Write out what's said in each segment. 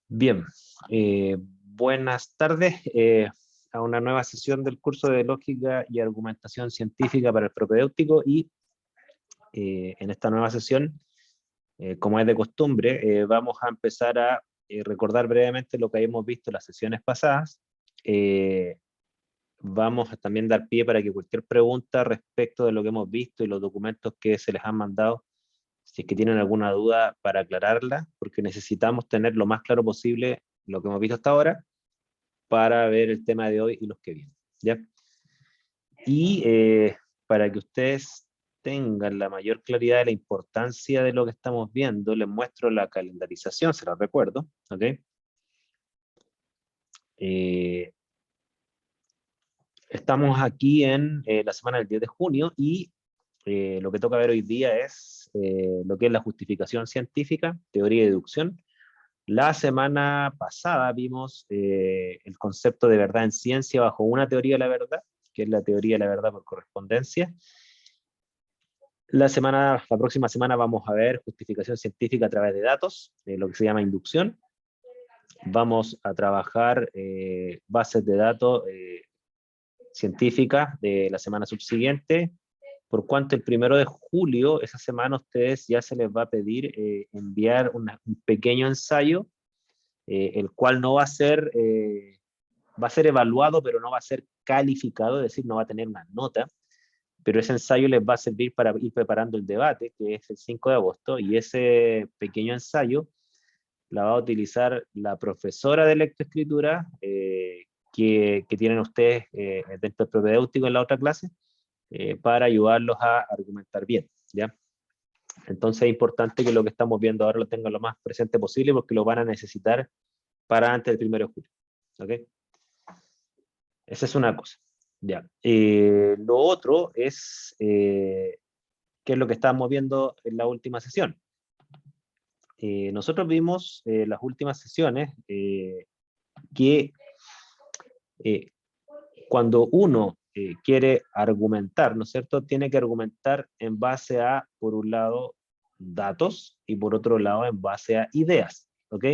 Bien, buenas tardes a una nueva sesión del curso de Lógica y Argumentación Científica para el Propedéutico y en esta nueva sesión, como es de costumbre, vamos a empezar a recordar brevemente lo que habíamos visto en las sesiones pasadas. Vamos a también dar pie para que cualquier pregunta respecto de lo que hemos visto y los documentos que se les han mandado, si es que tienen alguna duda, para aclararla, porque necesitamos tener lo más claro posible lo que hemos visto hasta ahora para ver el tema de hoy y los que vienen, ¿ya? Y para que ustedes tengan la mayor claridad de la importancia de lo que estamos viendo, les muestro la calendarización, se la recuerdo, ¿ok? Estamos aquí en la semana del 10 de junio y lo que toca ver hoy día es lo que es la justificación científica, teoría y deducción. La semana pasada vimos el concepto de verdad en ciencia bajo una teoría de la verdad, que es la teoría de la verdad por correspondencia. La próxima semana vamos a ver justificación científica a través de datos, lo que se llama inducción. Vamos a trabajar bases de datos científicas de la semana subsiguiente, por cuanto el 1 de julio, esa semana, a ustedes ya se les va a pedir enviar un pequeño ensayo, el cual no va a ser, va a ser evaluado, pero no va a ser calificado, es decir, no va a tener una nota, pero ese ensayo les va a servir para ir preparando el debate, que es el 5 de agosto, y ese pequeño ensayo la va a utilizar la profesora de lectoescritura que tienen ustedes dentro del propedéutico en la otra clase, para ayudarlos a argumentar bien, ¿ya? Entonces es importante que lo que estamos viendo ahora lo tengan lo más presente posible porque lo van a necesitar para antes del 1 de julio, ¿ok? Esa es una cosa, ¿ya? Lo otro es, ¿qué es lo que estábamos viendo en la última sesión? Nosotros vimos las últimas sesiones que cuando uno quiere argumentar, ¿no es cierto? Tiene que argumentar en base a, por un lado, datos y por otro lado, en base a ideas, ¿ok?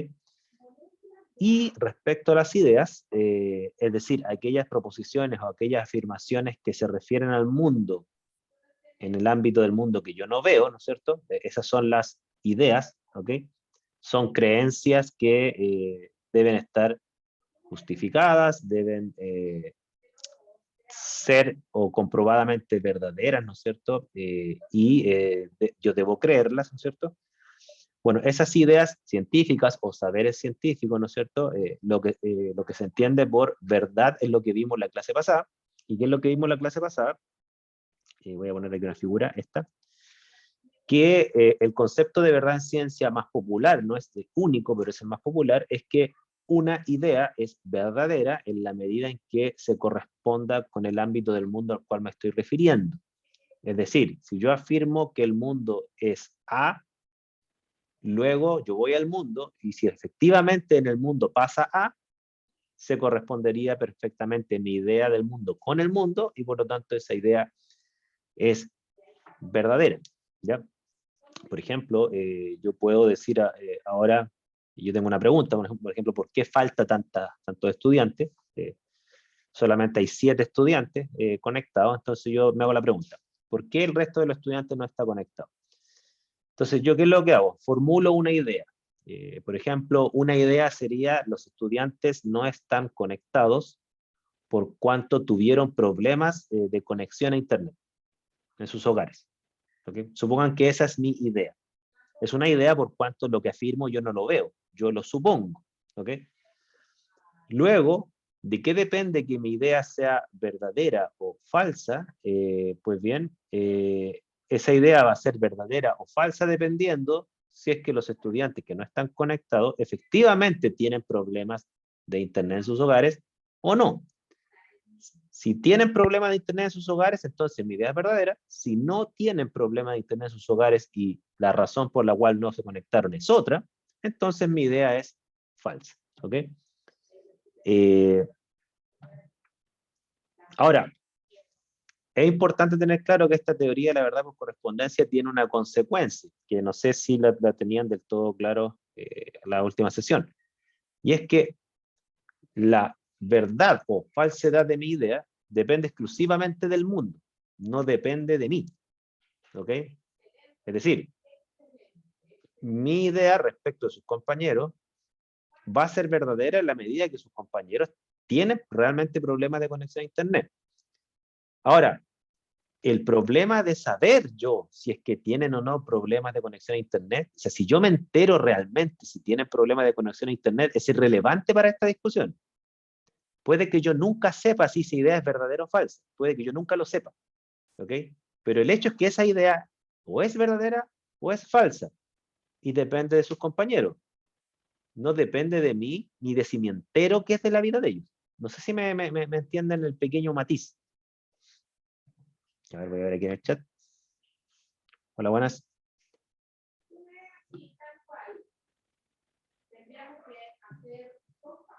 Y respecto a las ideas, es decir, aquellas proposiciones o aquellas afirmaciones que se refieren al mundo, en el ámbito del mundo que yo no veo, ¿no es cierto? Esas son las ideas, ¿ok? Son creencias que deben estar justificadas, deben ser o comprobadamente verdaderas, ¿no es cierto? Yo debo creerlas, ¿no es cierto? Bueno, esas ideas científicas o saberes científicos, ¿no es cierto? Lo que se entiende por verdad es lo que vimos en la clase pasada. ¿Y qué es lo que vimos en la clase pasada? Voy a poner aquí una figura, esta. Que el concepto de verdad en ciencia más popular, no es el único, pero es el más popular, es que una idea es verdadera en la medida en que se corresponda con el ámbito del mundo al cual me estoy refiriendo. Es decir, si yo afirmo que el mundo es A, luego yo voy al mundo y si efectivamente en el mundo pasa A, se correspondería perfectamente mi idea del mundo con el mundo y por lo tanto esa idea es verdadera, ¿ya? Por ejemplo, yo puedo decir ahora, yo tengo una pregunta, por ejemplo, ¿por qué falta tantos estudiantes? Solamente hay 7 estudiantes conectados, entonces yo me hago la pregunta, ¿por qué el resto de los estudiantes no está conectado? Entonces, ¿yo qué es lo que hago? Formulo una idea. Por ejemplo, una idea sería, los estudiantes no están conectados por cuanto tuvieron problemas de conexión a Internet en sus hogares. ¿Okay? Supongan que esa es mi idea. Es una idea por cuanto lo que afirmo yo no lo veo, yo lo supongo. ¿Ok? Luego, ¿de qué depende que mi idea sea verdadera o falsa? Pues bien, esa idea va a ser verdadera o falsa dependiendo si es que los estudiantes que no están conectados efectivamente tienen problemas de Internet en sus hogares o no. Si tienen problemas de Internet en sus hogares, entonces mi idea es verdadera. Si no tienen problemas de Internet en sus hogares y la razón por la cual no se conectaron es otra, entonces mi idea es falsa. ¿Ok? Ahora, es importante tener claro que esta teoría de la verdad por correspondencia tiene una consecuencia, que no sé si la tenían del todo claro la última sesión. Y es que la verdad o falsedad de mi idea depende exclusivamente del mundo, no depende de mí. ¿Ok? Es decir, mi idea respecto a sus compañeros va a ser verdadera en la medida que sus compañeros tienen realmente problemas de conexión a Internet. Ahora, el problema de saber yo si es que tienen o no problemas de conexión a Internet, o sea, si yo me entero realmente si tienen problemas de conexión a Internet, es irrelevante para esta discusión. Puede que yo nunca sepa si esa idea es verdadera o falsa, puede que yo nunca lo sepa, ¿ok? Pero el hecho es que esa idea o es verdadera o es falsa, y depende de sus compañeros. No depende de mí ni de si me entero qué es de la vida de ellos. No sé si me entienden el pequeño matiz. A ver, voy a ver aquí en el chat. Hola, buenas.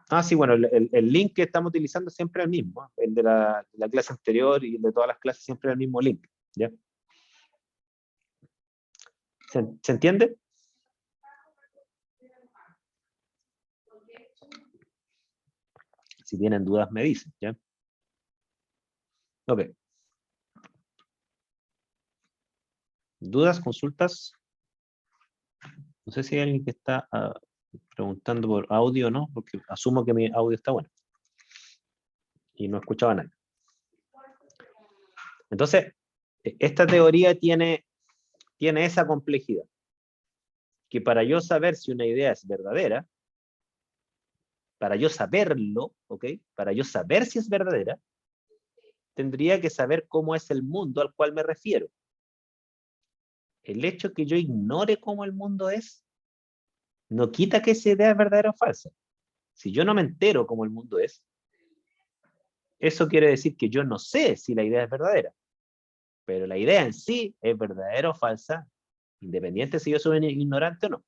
Ah, sí, bueno, el link que estamos utilizando siempre es el mismo, ¿eh? El de la clase anterior y el de todas las clases siempre es el mismo link. ¿Ya? ¿Se entiende? Si tienen dudas me dicen, ¿ya? Ok. ¿Dudas, consultas? No sé si hay alguien que está preguntando por audio o no, porque asumo que mi audio está bueno. Y no escuchaba nada. Entonces, esta teoría tiene esa complejidad. Que para yo saber si una idea es verdadera, para yo saberlo, ¿ok? Para yo saber si es verdadera, tendría que saber cómo es el mundo al cual me refiero. El hecho que yo ignore cómo el mundo es, no quita que esa idea es verdadera o falsa. Si yo no me entero cómo el mundo es, eso quiere decir que yo no sé si la idea es verdadera. Pero la idea en sí es verdadera o falsa, independiente si yo soy un ignorante o no.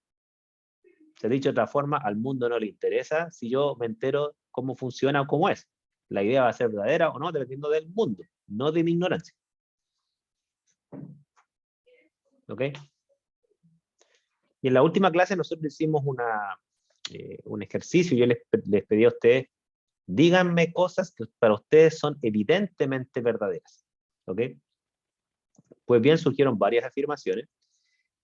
Se ha dicho de otra forma, al mundo no le interesa si yo me entero cómo funciona o cómo es. La idea va a ser verdadera o no, dependiendo del mundo, no de mi ignorancia. ¿Ok? Y en la última clase nosotros hicimos un ejercicio. Yo les pedí a ustedes, díganme cosas que para ustedes son evidentemente verdaderas. ¿Ok? Pues bien, surgieron varias afirmaciones.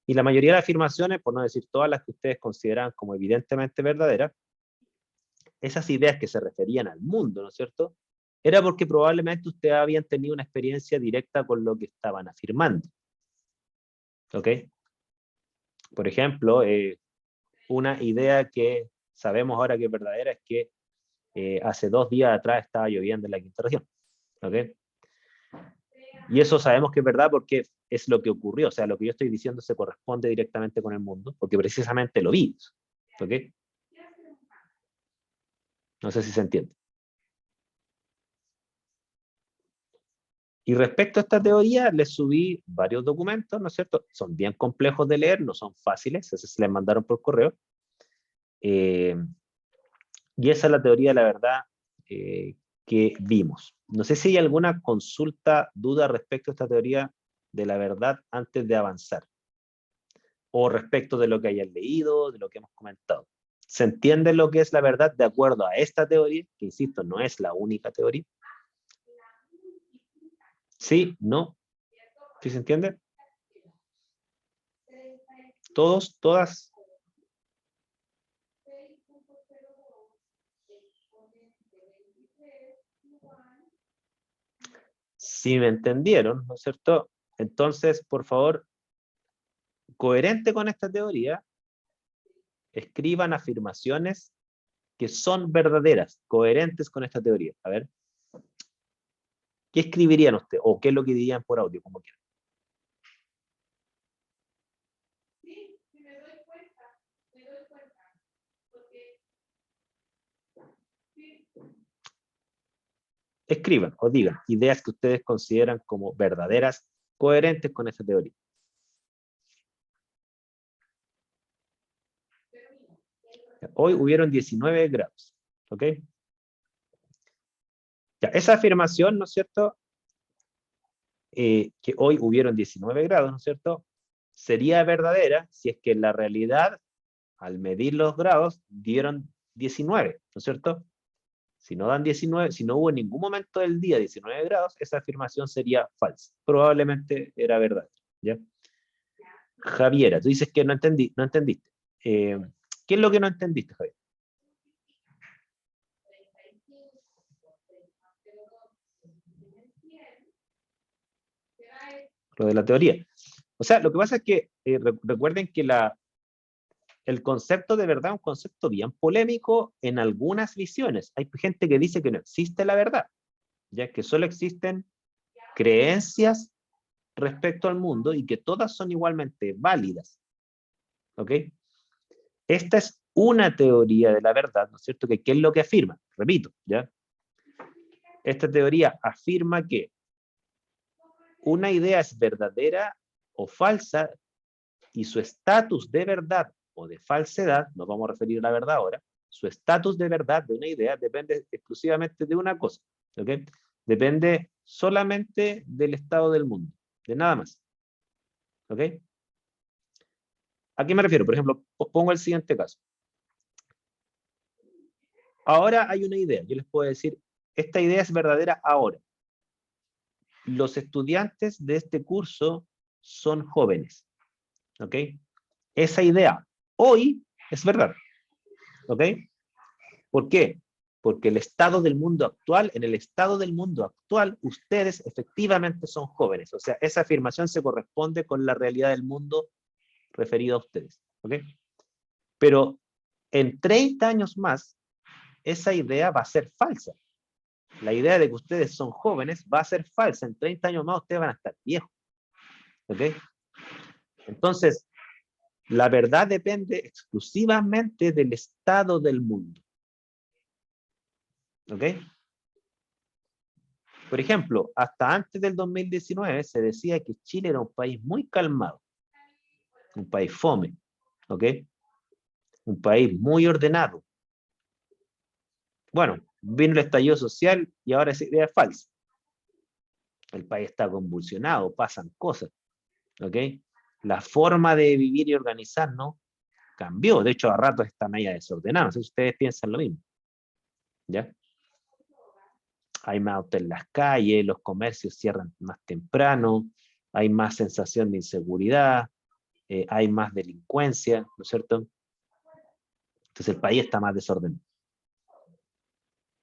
Y la mayoría de las afirmaciones, por no decir todas las que ustedes consideran como evidentemente verdaderas, esas ideas que se referían al mundo, ¿no es cierto? Era porque probablemente ustedes habían tenido una experiencia directa con lo que estaban afirmando. ¿Ok? Por ejemplo, una idea que sabemos ahora que es verdadera es que hace 2 días atrás estaba lloviendo en la quinta región. ¿Ok? Y eso sabemos que es verdad porque es lo que ocurrió. O sea, lo que yo estoy diciendo se corresponde directamente con el mundo, porque precisamente lo vi. ¿Ok? No sé si se entiende. Y respecto a esta teoría, les subí varios documentos, ¿no es cierto? Son bien complejos de leer, no son fáciles, esos se les mandaron por correo. Y esa es la teoría de la verdad que vimos. No sé si hay alguna consulta, duda respecto a esta teoría de la verdad antes de avanzar. O respecto de lo que hayan leído, de lo que hemos comentado. ¿Se entiende lo que es la verdad de acuerdo a esta teoría? Que insisto, no es la única teoría. ¿Sí? ¿No? ¿Sí se entiende? ¿Todos? ¿Todas? Si me entendieron, ¿no es cierto? Entonces, por favor, coherente con esta teoría, escriban afirmaciones que son verdaderas, coherentes con esta teoría. A ver, ¿qué escribirían ustedes? ¿O qué es lo que dirían por audio, como quieran? Escriban o digan ideas que ustedes consideran como verdaderas, coherentes con esta teoría. Hoy hubieron 19 grados, ¿ok? Ya, esa afirmación, ¿no es cierto? Que hoy hubieron 19 grados, ¿no es cierto? Sería verdadera si es que en la realidad al medir los grados, dieron 19, ¿no es cierto? Si no dan 19, si no hubo en ningún momento del día 19 grados, esa afirmación sería falsa. Probablemente era verdad, ¿ya? Javiera, tú dices que no entendiste. ¿Qué es lo que no entendiste, Javier? Lo de la teoría. O sea, lo que pasa es que recuerden que el concepto de verdad es un concepto bien polémico en algunas visiones. Hay gente que dice que no existe la verdad, ya que solo existen creencias respecto al mundo y que todas son igualmente válidas. ¿Ok? Esta es una teoría de la verdad, ¿no es cierto? ¿Qué es lo que afirma? Repito, ¿ya? Esta teoría afirma que una idea es verdadera o falsa y su estatus de verdad o de falsedad, nos vamos a referir a la verdad ahora, su estatus de verdad de una idea depende exclusivamente de una cosa, ¿ok? Depende solamente del estado del mundo, de nada más, ¿ok? ¿A qué me refiero? Por ejemplo, pongo el siguiente caso. Ahora hay una idea, yo les puedo decir, esta idea es verdadera ahora. Los estudiantes de este curso son jóvenes, ¿ok? Esa idea hoy es verdad, ¿ok? ¿Por qué? Porque el estado del mundo actual, en el estado del mundo actual, ustedes efectivamente son jóvenes. O sea, esa afirmación se corresponde con la realidad del mundo referido a ustedes. ¿Ok? Pero en 30 años más, esa idea va a ser falsa. La idea de que ustedes son jóvenes va a ser falsa. En 30 años más ustedes van a estar viejos. ¿Ok? Entonces, la verdad depende exclusivamente del estado del mundo. ¿Ok? Por ejemplo, hasta antes del 2019 se decía que Chile era un país muy calmado, un país fome, ¿ok? Un país muy ordenado. Bueno, vino el estallido social y ahora esa idea es falsa. El país está convulsionado, pasan cosas, ¿ok? La forma de vivir y organizarnos cambió. De hecho, a ratos está media desordenada. No sé si ustedes piensan lo mismo, ¿ya? Hay más autos en las calles, los comercios cierran más temprano, hay más sensación de inseguridad, hay más delincuencia, ¿no es cierto? Entonces el país está más desordenado.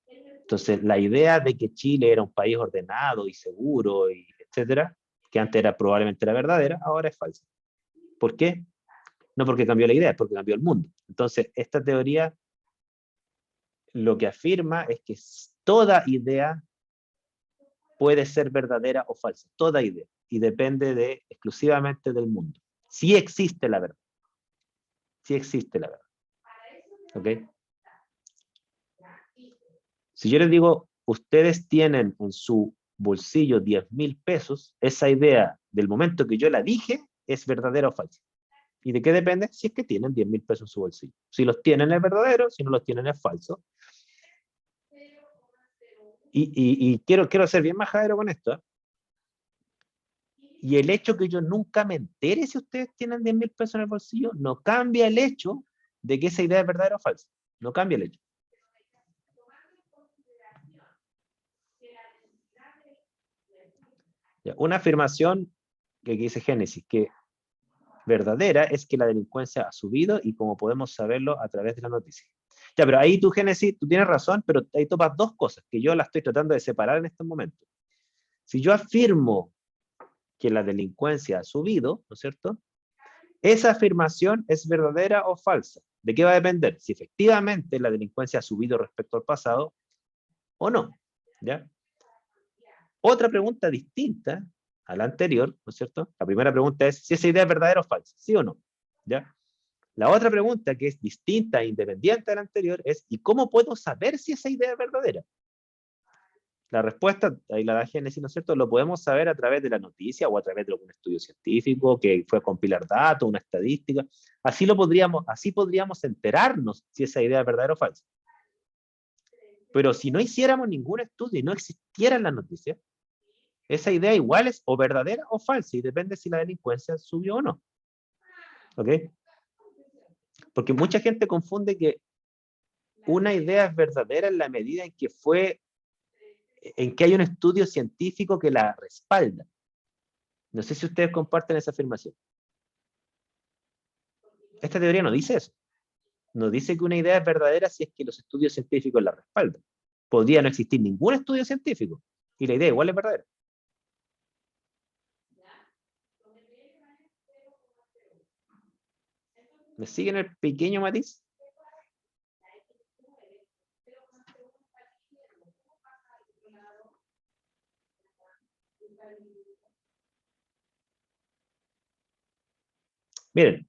Entonces la idea de que Chile era un país ordenado y seguro, y etcétera, que antes era probablemente la verdadera, ahora es falsa. ¿Por qué? No porque cambió la idea, es porque cambió el mundo. Entonces esta teoría lo que afirma es que toda idea puede ser verdadera o falsa, toda idea, y depende exclusivamente del mundo. Sí existe la verdad. Sí existe la verdad. ¿Ok? Si yo les digo, ustedes tienen en su bolsillo 10.000 pesos, esa idea del momento que yo la dije es verdadera o falsa. ¿Y de qué depende? Si es que tienen 10.000 pesos en su bolsillo. Si los tienen es verdadero, si no los tienen es falso. Y quiero ser bien majadero con esto. Y el hecho que yo nunca me entere si ustedes tienen 10.000 pesos en el bolsillo, no cambia el hecho de que esa idea es verdadera o falsa. No cambia el hecho. Ya, una afirmación que dice Génesis, que verdadera es que la delincuencia ha subido y como podemos saberlo a través de la noticia. Ya, pero ahí tú, Génesis, tú tienes razón, pero ahí topas dos cosas que yo las estoy tratando de separar en este momento. Si yo afirmo que la delincuencia ha subido, ¿no es cierto? Esa afirmación es verdadera o falsa. ¿De qué va a depender? Si efectivamente la delincuencia ha subido respecto al pasado o no. ¿Ya? Otra pregunta distinta a la anterior, ¿no es cierto? La primera pregunta es si esa idea es verdadera o falsa, ¿sí o no? ¿Ya? La otra pregunta que es distinta e independiente de la anterior es ¿y cómo puedo saber si esa idea es verdadera? La respuesta, ahí la da Génesis, ¿no es cierto? Lo podemos saber a través de la noticia o a través de algún estudio científico que fue a compilar datos, una estadística. Así podríamos enterarnos si esa idea es verdadera o falsa. Pero si no hiciéramos ningún estudio y no existiera la noticia, esa idea igual es o verdadera o falsa y depende si la delincuencia subió o no. ¿Ok? Porque mucha gente confunde que una idea es verdadera en la medida en que hay un estudio científico que la respalda. No sé si ustedes comparten esa afirmación. Esta teoría no dice eso. No dice que una idea es verdadera si es que los estudios científicos la respaldan. Podría no existir ningún estudio científico y la idea igual es verdadera. ¿Me siguen el pequeño matiz? Miren,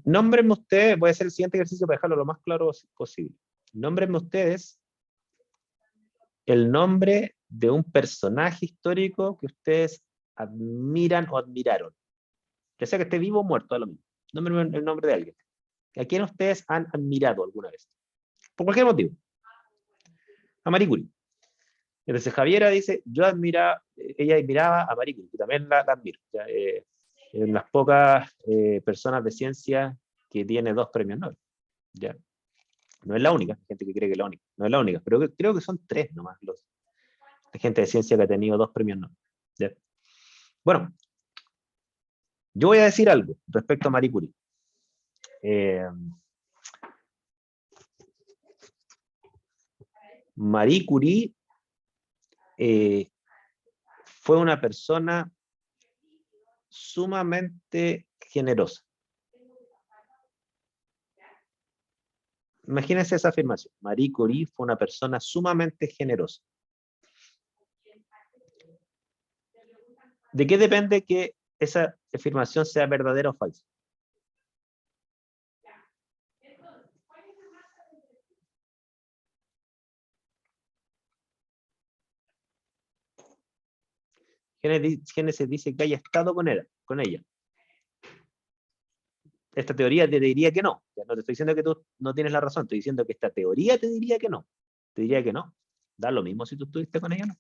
nómbrenme ustedes, voy a hacer el siguiente ejercicio para dejarlo lo más claro posible. Nómbrenme ustedes el nombre de un personaje histórico que ustedes admiran o admiraron. Ya sea que esté vivo o muerto, da lo mismo. Nómbrenme el nombre de alguien. ¿A quién ustedes han admirado alguna vez? Por cualquier motivo. A Marie Curie. Entonces Javiera dice, ella admiraba a Marie Curie, que también la admiro. ¿Ya? En las pocas personas de ciencia que tiene 2 premios Nobel. ¿Ya? No es la única, hay gente que cree que es la única, no es la única, pero creo que son 3 nomás la gente de ciencia que ha tenido 2 premios Nobel. ¿Ya? Bueno, yo voy a decir algo respecto a Marie Curie. Marie Curie fue una persona sumamente generosa. Imagínense esa afirmación. Marie Curie fue una persona sumamente generosa. ¿De qué depende que esa afirmación sea verdadera o falsa? Génesis dice que haya estado con ella. Esta teoría te diría que no. No te estoy diciendo que tú no tienes la razón, estoy diciendo que esta teoría te diría que no. Te diría que no. Da lo mismo si tú estuviste con ella o no.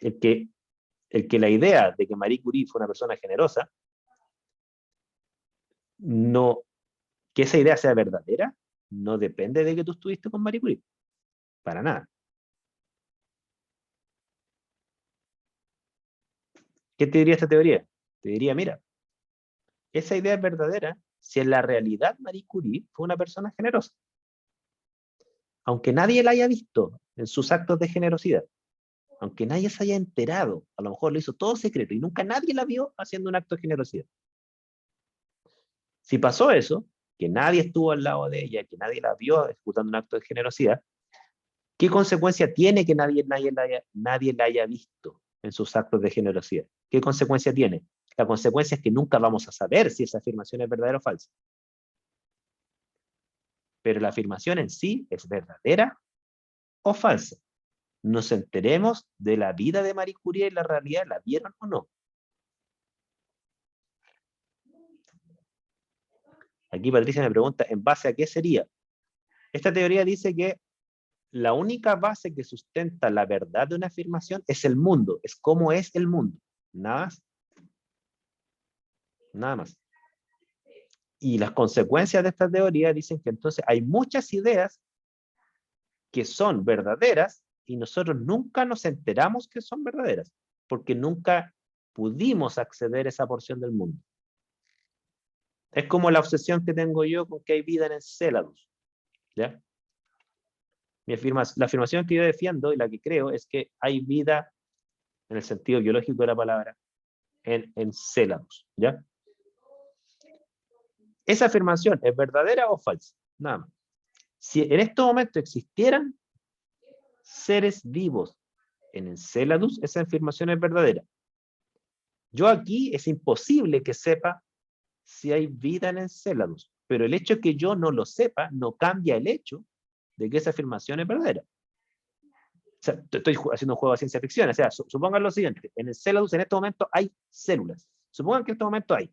El que la idea de que Marie Curie fue una persona generosa, no, que esa idea sea verdadera, no depende de que tú estuviste con Marie Curie. Para nada. ¿Qué te diría esta teoría? Te diría, mira, esa idea es verdadera si en la realidad Marie Curie fue una persona generosa. Aunque nadie la haya visto en sus actos de generosidad, aunque nadie se haya enterado, a lo mejor lo hizo todo secreto y nunca nadie la vio haciendo un acto de generosidad. Si pasó eso, que nadie estuvo al lado de ella, que nadie la vio ejecutando un acto de generosidad, ¿qué consecuencia tiene que nadie la haya visto en sus actos de generosidad? ¿Qué consecuencia tiene? La consecuencia es que nunca vamos a saber si esa afirmación es verdadera o falsa. Pero la afirmación en sí es verdadera o falsa. Nos enteremos de la vida de Marie Curie y la realidad, ¿la vieron o no? Aquí Patricia me pregunta, ¿en base a qué sería? Esta teoría dice que la única base que sustenta la verdad de una afirmación es el mundo, es cómo es el mundo. Nada más. Nada más. Y las consecuencias de esta teoría dicen que entonces hay muchas ideas que son verdaderas y nosotros nunca nos enteramos que son verdaderas, porque nunca pudimos acceder a esa porción del mundo. Es como la obsesión que tengo yo con que hay vida en Enceladus. ¿Ya? La afirmación que yo defiendo y la que creo es que hay vida, en el sentido biológico de la palabra, en Enceladus. ¿Ya? ¿Esa afirmación es verdadera o falsa? Nada más. Si en este momento existieran seres vivos en Enceladus, esa afirmación es verdadera. Yo aquí es imposible que sepa si hay vida en Enceladus, pero el hecho de que yo no lo sepa no cambia el hecho de que esa afirmación es verdadera. O sea, estoy haciendo un juego de ciencia ficción, o sea, supongan lo siguiente, en Enceladus en este momento hay células, supongan que en este momento hay.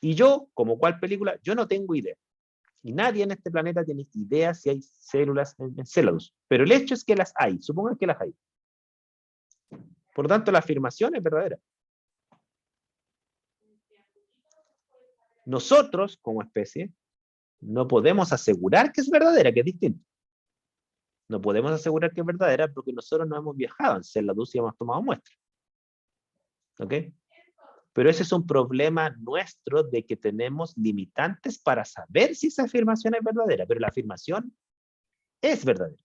Y yo, como cual película, yo no tengo idea. Y nadie en este planeta tiene idea si hay células en Enceladus. Pero el hecho es que las hay, supongan que las hay. Por lo tanto, la afirmación es verdadera. Nosotros, como especie, no podemos asegurar que es verdadera, que es distinto. No podemos asegurar que es verdadera porque nosotros no hemos viajado en Celaduce y hemos tomado muestras. ¿Ok? Pero ese es un problema nuestro de que tenemos limitantes para saber si esa afirmación es verdadera, pero la afirmación es verdadera.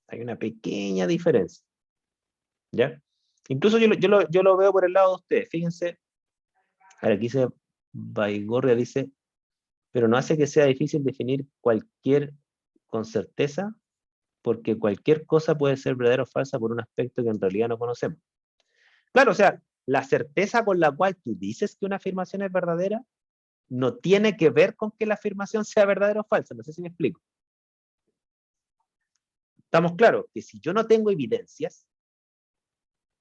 Hay una pequeña diferencia. ¿Ya? Incluso yo lo veo por el lado de ustedes. Fíjense, ahora aquí dice, Baigorria dice, pero no hace que sea difícil definir cualquier con certeza, porque cualquier cosa puede ser verdadera o falsa por un aspecto que en realidad no conocemos. Claro, o sea, la certeza con la cual tú dices que una afirmación es verdadera no tiene que ver con que la afirmación sea verdadera o falsa. No sé si me explico. Estamos claros que si yo no tengo evidencias,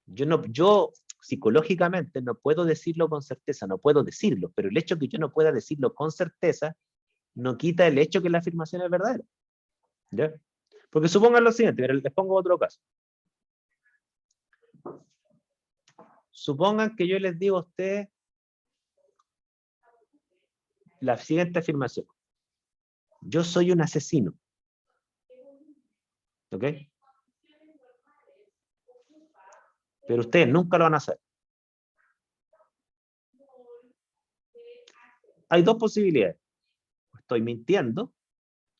yo psicológicamente no puedo decirlo con certeza, no puedo decirlo, pero el hecho que yo no pueda decirlo con certeza no quita el hecho que la afirmación es verdadera. ¿Ya? Porque supongan lo siguiente, les pongo otro caso. Supongan que yo les digo a ustedes la siguiente afirmación. Yo soy un asesino. ¿Ok? Pero ustedes nunca lo van a hacer. Hay dos posibilidades. O estoy mintiendo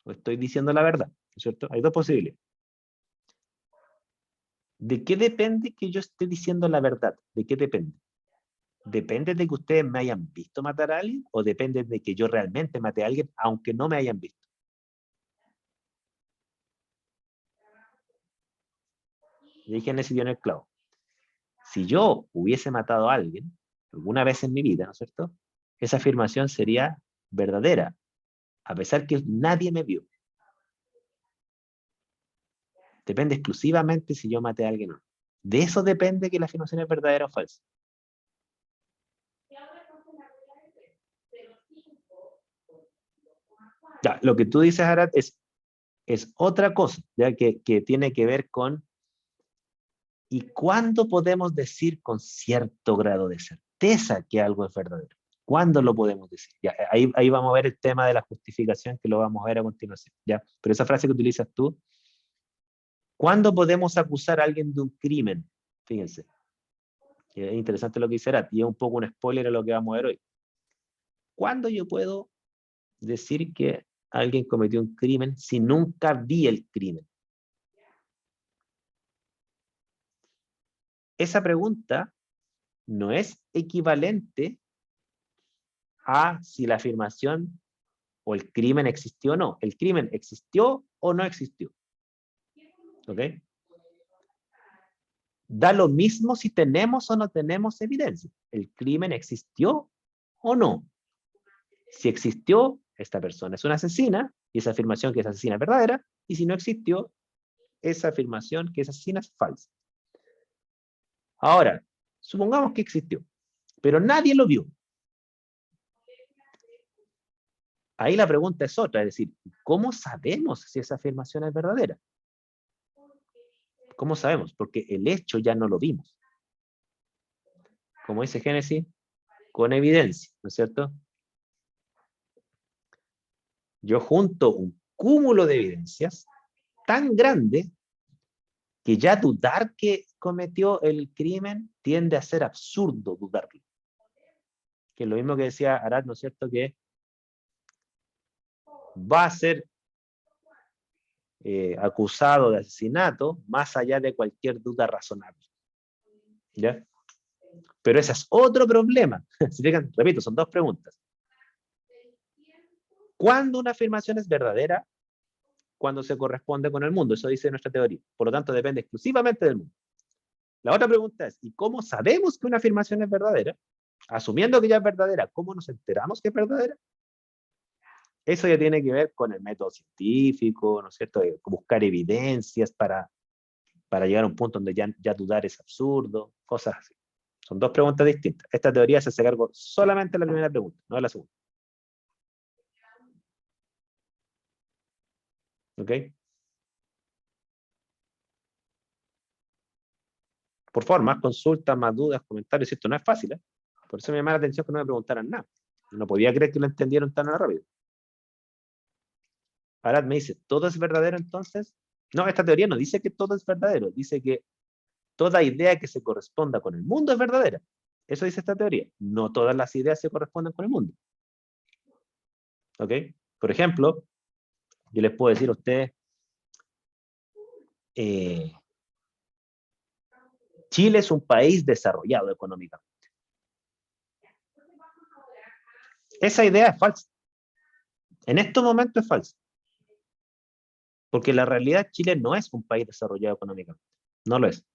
o estoy diciendo la verdad. ¿No es cierto? Hay dos posibilidades. ¿De qué depende que yo esté diciendo la verdad? ¿De qué depende? ¿Depende de que ustedes me hayan visto matar a alguien o depende de que yo realmente mate a alguien aunque no me hayan visto? Y ahí Génesis dio en el clavo. Si yo hubiese matado a alguien alguna vez en mi vida, ¿no es cierto? Esa afirmación sería verdadera, a pesar que nadie me vio. Depende exclusivamente si yo maté a alguien o no. De eso depende que la afirmación es verdadera o falsa. Ya, lo que tú dices, Arad, es otra cosa, ya que tiene que ver con ¿y cuándo podemos decir con cierto grado de certeza que algo es verdadero? ¿Cuándo lo podemos decir? Ya, ahí vamos a ver el tema de la justificación que lo vamos a ver a continuación. ¿Ya? Pero esa frase que utilizas tú, ¿cuándo podemos acusar a alguien de un crimen? Fíjense, es interesante lo que dice Arat, y es un poco un spoiler a lo que vamos a ver hoy. ¿Cuándo yo puedo decir que alguien cometió un crimen si nunca vi el crimen? Esa pregunta no es equivalente a si la afirmación o el crimen existió o no. El crimen existió o no existió. ¿Ok? Da lo mismo si tenemos o no tenemos evidencia. El crimen existió o no. Si existió, esta persona es una asesina y esa afirmación que es asesina es verdadera. Y si no existió, esa afirmación que es asesina es falsa. Ahora, supongamos que existió, pero nadie lo vio. Ahí la pregunta es otra, es decir, ¿cómo sabemos si esa afirmación es verdadera? ¿Cómo sabemos? Porque el hecho ya no lo vimos. Como dice Génesis, con evidencia, ¿no es cierto? Yo junto un cúmulo de evidencias tan grande que ya dudar que cometió el crimen tiende a ser absurdo dudarlo. Que es lo mismo que decía Arad, ¿no es cierto? Que va a ser acusado de asesinato más allá de cualquier duda razonable. ¿Ya? Pero ese es otro problema. Si fijan, repito, son dos preguntas. ¿Cuándo una afirmación es verdadera? Cuando se corresponde con el mundo. Eso dice nuestra teoría. Por lo tanto, depende exclusivamente del mundo. La otra pregunta es, ¿y cómo sabemos que una afirmación es verdadera? Asumiendo que ya es verdadera, ¿cómo nos enteramos que es verdadera? Eso ya tiene que ver con el método científico, ¿no es cierto? De buscar evidencias para llegar a un punto donde ya dudar es absurdo, cosas así. Son dos preguntas distintas. Esta teoría se hace cargo solamente de la primera pregunta, no de la segunda. ¿Ok? Por favor, más consultas, más dudas, comentarios. Esto no es fácil, ¿eh? Por eso me llama la atención que no me preguntaran nada. No podía creer que lo entendieron tan rápido. Arad me dice, ¿todo es verdadero entonces? No, esta teoría no dice que todo es verdadero. Dice que toda idea que se corresponda con el mundo es verdadera. Eso dice esta teoría. No todas las ideas se corresponden con el mundo. ¿Ok? Por ejemplo, yo les puedo decir a ustedes, Chile es un país desarrollado económicamente. Esa idea es falsa. En estos momentos es falsa. Porque la realidad, Chile no es un país desarrollado económicamente. No lo es.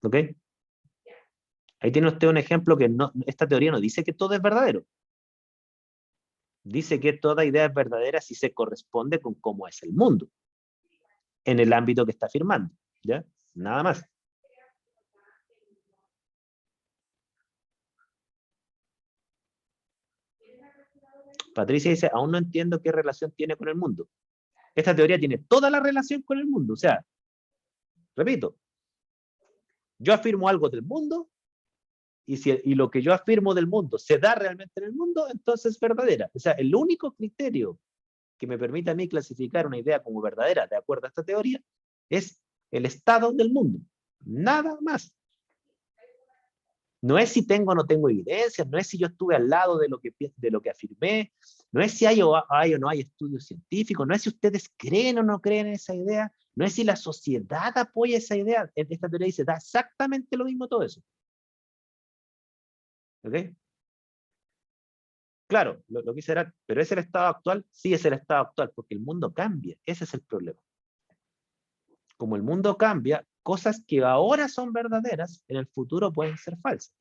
¿Ok? Ahí tiene usted un ejemplo que no, esta teoría no dice que todo es verdadero. Dice que toda idea es verdadera si se corresponde con cómo es el mundo, en el ámbito que está afirmando. ¿Ya? Nada más. Patricia dice, aún no entiendo qué relación tiene con el mundo. Esta teoría tiene toda la relación con el mundo. O sea, repito, yo afirmo algo del mundo y lo que yo afirmo del mundo se da realmente en el mundo, entonces es verdadera. O sea, el único criterio que me permite a mí clasificar una idea como verdadera de acuerdo a esta teoría es el estado del mundo. Nada más. No es si tengo o no tengo evidencia, no es si yo estuve al lado de lo que afirmé, no es si hay o no hay estudios científicos, no es si ustedes creen o no creen en esa idea, no es si la sociedad apoya esa idea. Esta teoría dice, da exactamente lo mismo todo eso. ¿Ok? Claro, lo que será, pero ¿es el estado actual? Sí, es el estado actual, porque el mundo cambia. Ese es el problema. Como el mundo cambia, cosas que ahora son verdaderas, en el futuro pueden ser falsas.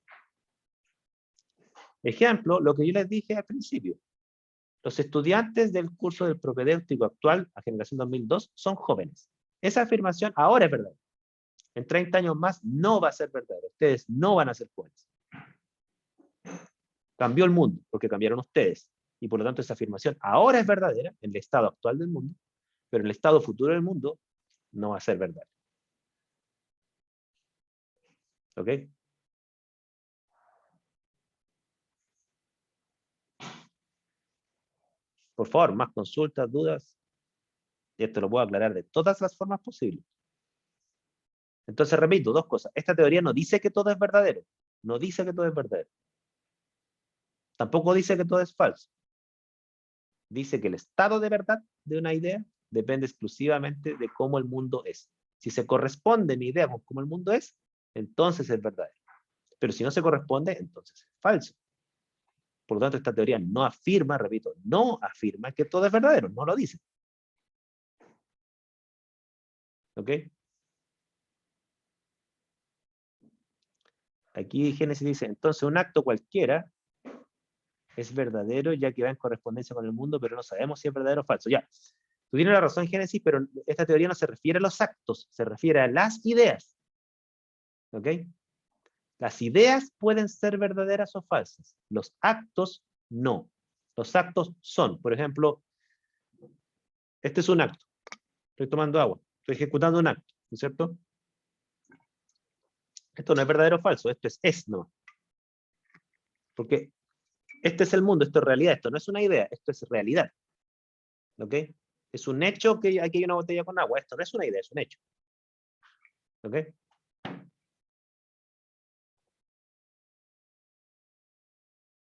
Ejemplo, lo que yo les dije al principio. Los estudiantes del curso del propedéutico actual, a generación 2002, son jóvenes. Esa afirmación ahora es verdadera. En 30 años más no va a ser verdadera. Ustedes no van a ser jóvenes. Cambió el mundo, porque cambiaron ustedes. Y por lo tanto esa afirmación ahora es verdadera, en el estado actual del mundo, pero en el estado futuro del mundo no va a ser verdadera. ¿Ok? Por favor, más consultas, dudas. Y esto lo puedo aclarar de todas las formas posibles. Entonces, repito, dos cosas. Esta teoría no dice que todo es verdadero. No dice que todo es verdadero. Tampoco dice que todo es falso. Dice que el estado de verdad de una idea depende exclusivamente de cómo el mundo es. Si se corresponde mi idea con cómo el mundo es, entonces es verdadero. Pero si no se corresponde, entonces es falso. Por lo tanto, esta teoría no afirma, repito, no afirma que todo es verdadero. No lo dice. ¿Ok? Aquí Génesis dice, entonces un acto cualquiera es verdadero ya que va en correspondencia con el mundo, pero no sabemos si es verdadero o falso. Ya, tú tienes la razón, Génesis, pero esta teoría no se refiere a los actos, se refiere a las ideas. ¿Ok? Las ideas pueden ser verdaderas o falsas. Los actos no. Los actos son, por ejemplo, este es un acto. Estoy tomando agua. Estoy ejecutando un acto, ¿no es cierto? Esto no es verdadero o falso, esto es no. Porque este es el mundo, esto es realidad, esto no es una idea, esto es realidad. ¿Ok? Es un hecho que aquí hay una botella con agua, esto no es una idea, es un hecho. ¿Ok?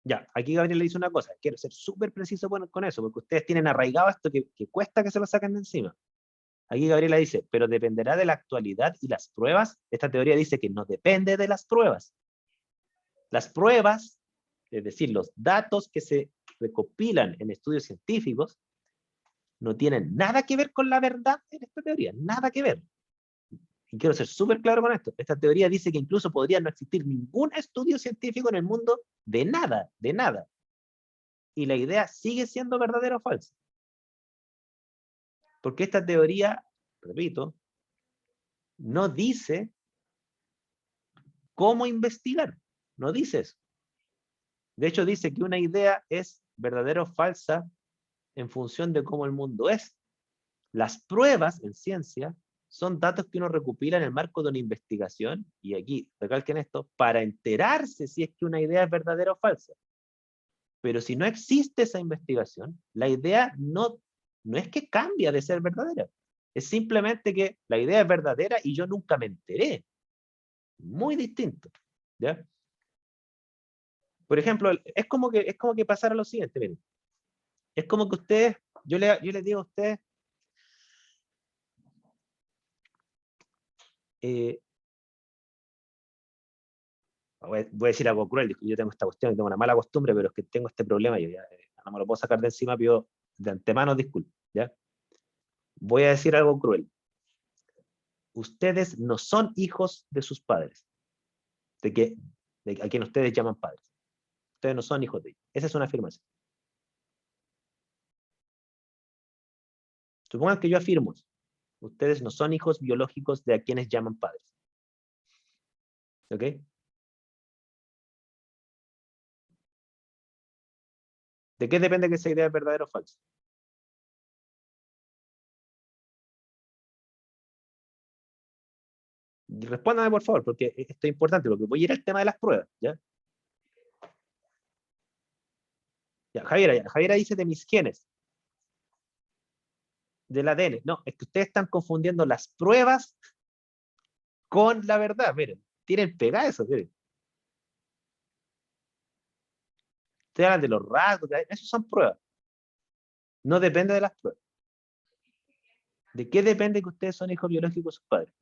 Ya, aquí Gabriel le dice una cosa, quiero ser súper preciso con eso, porque ustedes tienen arraigado esto que cuesta que se lo saquen de encima. Aquí Gabriela dice, pero dependerá de la actualidad y las pruebas. Esta teoría dice que no depende de las pruebas. Las pruebas, es decir, los datos que se recopilan en estudios científicos, no tienen nada que ver con la verdad en esta teoría, nada que ver. Y quiero ser súper claro con esto. Esta teoría dice que incluso podría no existir ningún estudio científico en el mundo de nada, de nada. Y la idea sigue siendo verdadera o falsa. Porque esta teoría, repito, no dice cómo investigar. No dice eso. De hecho, dice que una idea es verdadera o falsa en función de cómo el mundo es. Las pruebas en ciencia son datos que uno recopila en el marco de una investigación, y aquí recalquen esto, para enterarse si es que una idea es verdadera o falsa. Pero si no existe esa investigación, la idea no es que cambia de ser verdadera. Es simplemente que la idea es verdadera y yo nunca me enteré. Muy distinto. ¿Ya? Por ejemplo, es como que pasara lo siguiente, miren. Es como que ustedes, yo les digo a ustedes, voy a decir algo cruel, yo tengo esta cuestión, tengo una mala costumbre, pero es que tengo este problema, yo ya no me lo puedo sacar de encima, pido de antemano disculpas, ¿ya? Voy a decir algo cruel. Ustedes no son hijos de sus padres, de a quien ustedes llaman padres. Ustedes no son hijos de ellos. Esa es una afirmación. Supongan que yo afirmo eso. Ustedes no son hijos biológicos de a quienes llaman padres. ¿Ok? ¿De qué depende que esa idea es verdadera o falsa? Respóndame, por favor, porque esto es importante, porque voy a ir al tema de las pruebas, ¿ya? Ya, Javiera dice de mis genes, del ADN. No, es que ustedes están confundiendo las pruebas con la verdad, miren. Tienen pegada eso, miren. Ustedes hablan de los rasgos, eso son pruebas. No depende de las pruebas. ¿De qué depende que ustedes son hijos biológicos de sus padres?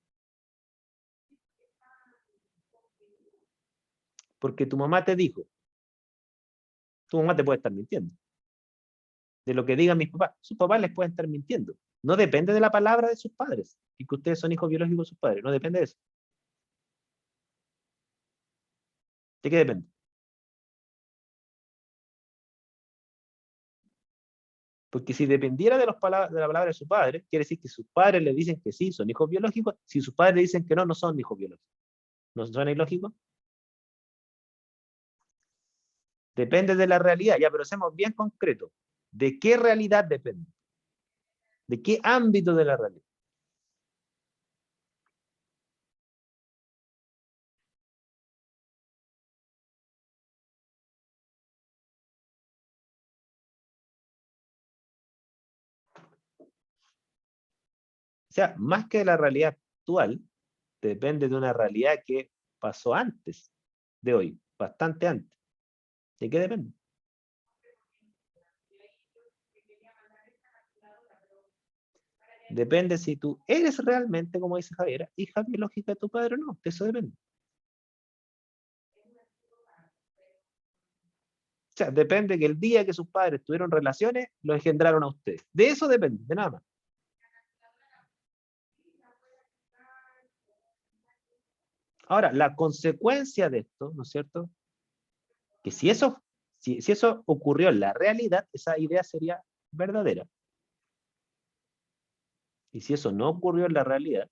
Porque tu mamá te dijo. Tu mamá te puede estar mintiendo. De lo que digan mis papás. Sus papás les pueden estar mintiendo. No depende de la palabra de sus padres. Y que ustedes son hijos biológicos de sus padres. No depende de eso. ¿De qué depende? Porque si dependiera de la palabra de su padre, quiere decir que sus padres le dicen que sí, son hijos biológicos. Si sus padres le dicen que no, no son hijos biológicos. ¿No suena ilógico? Depende de la realidad. Ya, pero seamos bien concretos. ¿De qué realidad depende? ¿De qué ámbito de la realidad? O sea, más que de la realidad actual, depende de una realidad que pasó antes de hoy, bastante antes. ¿De qué depende? Depende si tú eres realmente, como dice Javiera, hija biológica de tu padre o no. De eso depende. O sea, depende que el día que sus padres tuvieron relaciones, lo engendraron a ustedes. De eso depende, de nada más. Ahora, la consecuencia de esto, ¿no es cierto? Que si eso ocurrió en la realidad, esa idea sería verdadera. Y si eso no ocurrió en la realidad,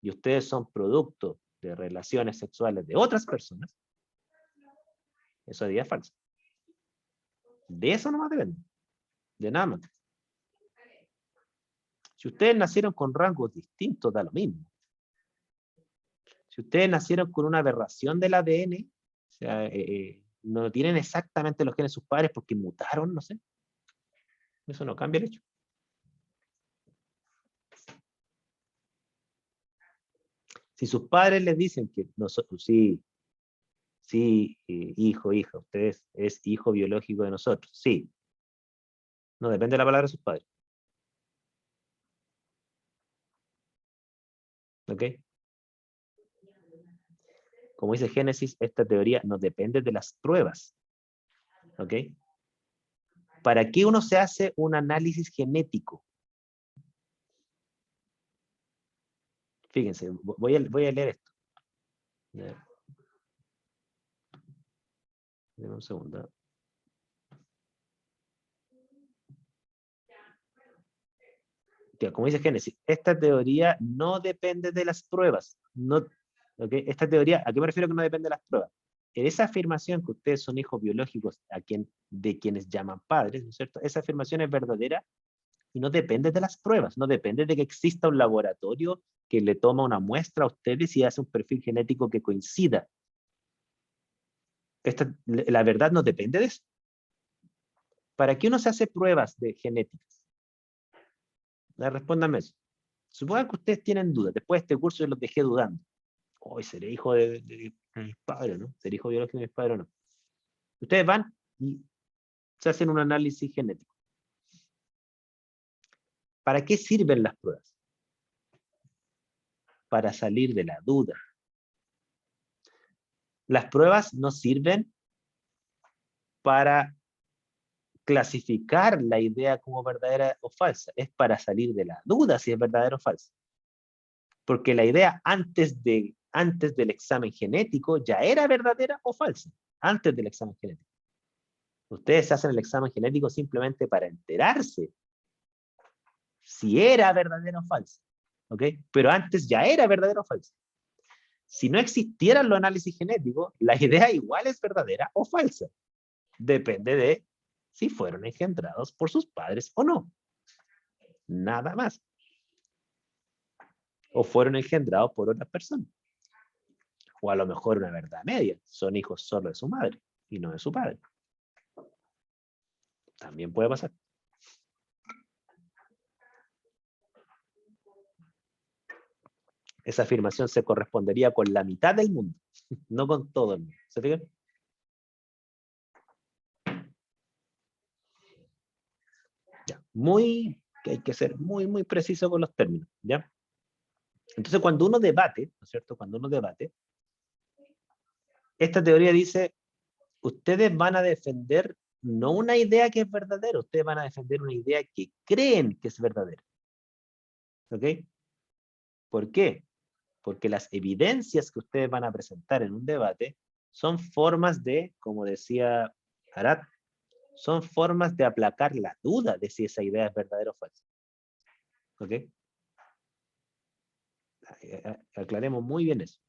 y ustedes son producto de relaciones sexuales de otras personas, eso idea es falso. De eso no más depende. De nada más. Si ustedes nacieron con rangos distintos, da lo mismo. Si ustedes nacieron con una aberración del ADN, o sea, no tienen exactamente los genes de sus padres porque mutaron, no sé, eso no cambia el hecho. Si sus padres les dicen que nosotros, sí, sí, hijo, hija, usted es hijo biológico de nosotros, sí, no depende de la palabra de sus padres. ¿Ok? Como dice Génesis, esta teoría no depende de las pruebas. ¿Ok? ¿Para qué uno se hace un análisis genético? Fíjense, voy a leer esto. Deme un segundo. Como dice Génesis, esta teoría no depende de las pruebas. No, ¿okay? Esta teoría, ¿a qué me refiero que no depende de las pruebas? En esa afirmación que ustedes son hijos biológicos de quienes llaman padres, ¿no es cierto? Esa afirmación es verdadera Y no depende de las pruebas, no depende de que exista un laboratorio que le toma una muestra a ustedes y hace un perfil genético que coincida. La verdad no depende de eso. ¿Para qué uno se hace pruebas de genéticas? Respóndanme eso. Supongan que ustedes tienen dudas. Después de este curso yo los dejé dudando. Hoy seré hijo de mis padres, ¿no? ¿Seré hijo biológico de mis padres o no? Ustedes van y se hacen un análisis genético. ¿Para qué sirven las pruebas? Para salir de la duda. Las pruebas no sirven para clasificar la idea como verdadera o falsa, es para salir de la duda si es verdadera o falsa. Porque la idea antes del examen genético ya era verdadera o falsa, antes del examen genético. Ustedes hacen el examen genético simplemente para enterarse si era verdadera o falsa, ¿ok? Pero antes ya era verdadera o falsa. Si no existieran los análisis genéticos, la idea igual es verdadera o falsa. Depende de si fueron engendrados por sus padres o no. Nada más. O fueron engendrados por otras personas. O a lo mejor una verdad media. Son hijos solo de su madre y no de su padre. También puede pasar. Esa afirmación se correspondería con la mitad del mundo, no con todo el mundo. ¿Se fijan? Ya. Que hay que ser muy preciso con los términos, ¿ya? Entonces, cuando uno debate, ¿no es cierto? Cuando uno debate, esta teoría dice, ustedes van a defender no una idea que es verdadera, ustedes van a defender una idea que creen que es verdadera. ¿Ok? ¿Por qué? Porque las evidencias que ustedes van a presentar en un debate son formas de, como decía Arat, son formas de aplacar la duda de si esa idea es verdadera o falsa. ¿Ok? Aclaremos muy bien eso.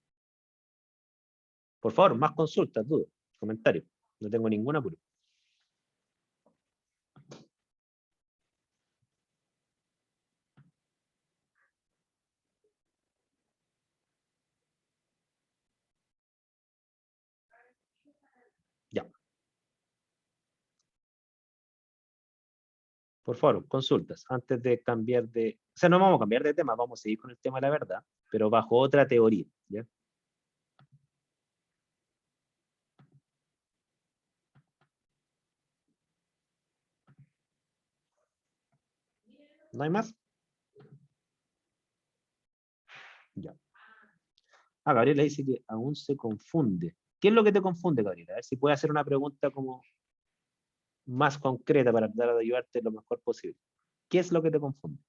Por favor, más consultas, dudas, comentarios. No tengo ningún apuro. Ya. Por favor, consultas. Antes de cambiar de... O sea, no vamos a cambiar de tema, vamos a seguir con el tema de la verdad, pero bajo otra teoría. ¿Ya? ¿No hay más? Ya. Ah, Gabriela dice que aún se confunde. ¿Qué es lo que te confunde, Gabriela? A ver si puedes hacer una pregunta como más concreta para tratar de ayudarte lo mejor posible. ¿Qué es lo que te confunde?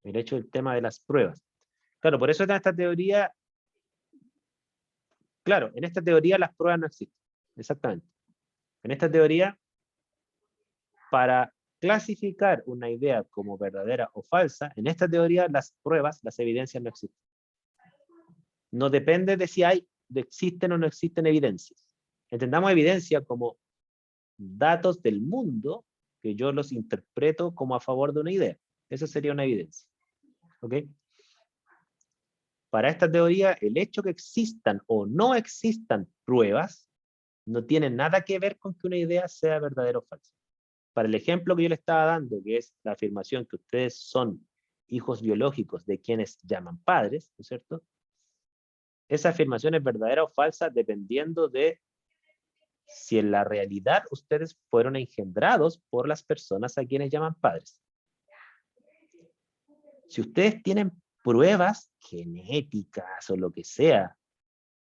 El hecho del tema de las pruebas. Claro, por eso en esta teoría, claro, en esta teoría las pruebas no existen. Exactamente. En esta teoría, para clasificar una idea como verdadera o falsa, en esta teoría las pruebas, las evidencias no existen. No depende de si existen o no existen evidencias. Entendamos evidencia como datos del mundo que yo los interpreto como a favor de una idea. Eso sería una evidencia. ¿Ok? Para esta teoría, el hecho que existan o no existan pruebas no tiene nada que ver con que una idea sea verdadera o falsa. Para el ejemplo que yo le estaba dando, que es la afirmación que ustedes son hijos biológicos de quienes llaman padres, ¿no es cierto? Esa afirmación es verdadera o falsa dependiendo de si en la realidad ustedes fueron engendrados por las personas a quienes llaman padres. Si ustedes tienen pruebas genéticas o lo que sea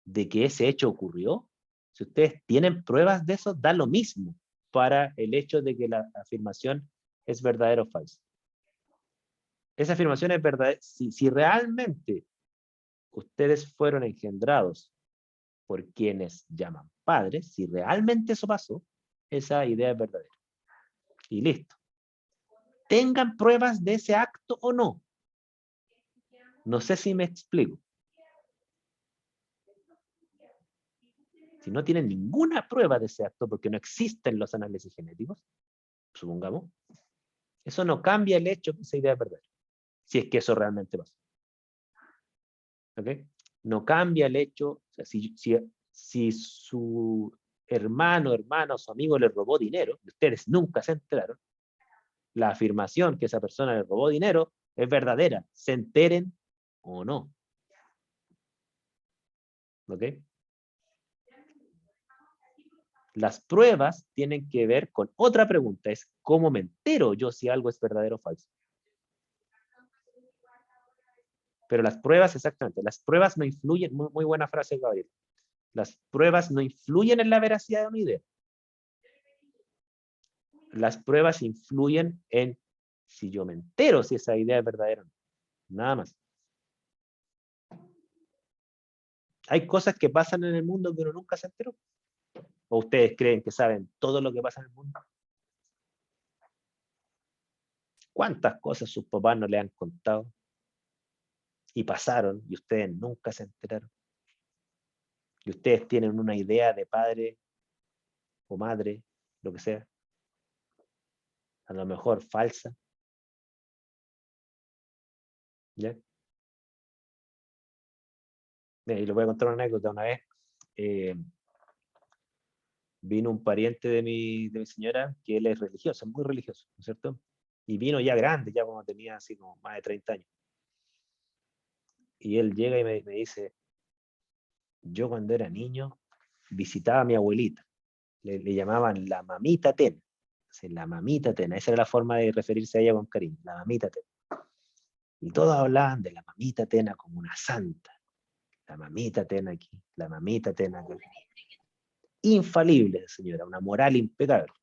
de que ese hecho ocurrió, si ustedes tienen pruebas de eso, da lo mismo para el hecho de que la afirmación es verdadera o falsa. Esa afirmación es verdadera. Si realmente ustedes fueron engendrados por quienes llaman padres, si realmente eso pasó, esa idea es verdadera. Y listo. Tengan pruebas de ese acto o no. No sé si me explico. Si no tienen ninguna prueba de ese acto, porque no existen los análisis genéticos, supongamos, eso no cambia el hecho que esa idea es verdadera. Si es que eso realmente pasa. ¿Ok? No cambia el hecho, o sea, si su hermano, hermana o su amigo le robó dinero, y ustedes nunca se enteraron, la afirmación que esa persona le robó dinero es verdadera, se enteren o no. ¿Ok? Las pruebas tienen que ver con otra pregunta, es ¿cómo me entero yo si algo es verdadero o falso? Pero las pruebas, exactamente, las pruebas no influyen, muy buena frase, Gabriel, las pruebas no influyen en la veracidad de una idea. Las pruebas influyen en si yo me entero si esa idea es verdadera o no. Nada más. Hay cosas que pasan en el mundo que uno nunca se enteró. ¿O ustedes creen que saben todo lo que pasa en el mundo? ¿Cuántas cosas sus papás no le han contado? Y pasaron y ustedes nunca se enteraron. Y ustedes tienen una idea de padre o madre, lo que sea, a lo mejor falsa. ¿Ya? Mira, y les voy a contar una anécdota. Una vez vino un pariente de mi señora, que él es religioso, muy religioso, ¿no es cierto? Y vino ya grande, ya cuando tenía así como más de 30 años. Y él llega y me dice, yo cuando era niño visitaba a mi abuelita, le llamaban la mamita Tena. La mamita Tena, esa era la forma de referirse a ella con cariño, la mamita Tena. Y todos hablaban de la mamita Tena como una santa. La mamita Tena aquí, la mamita Tena aquí. Infalible, señora, una moral impecable.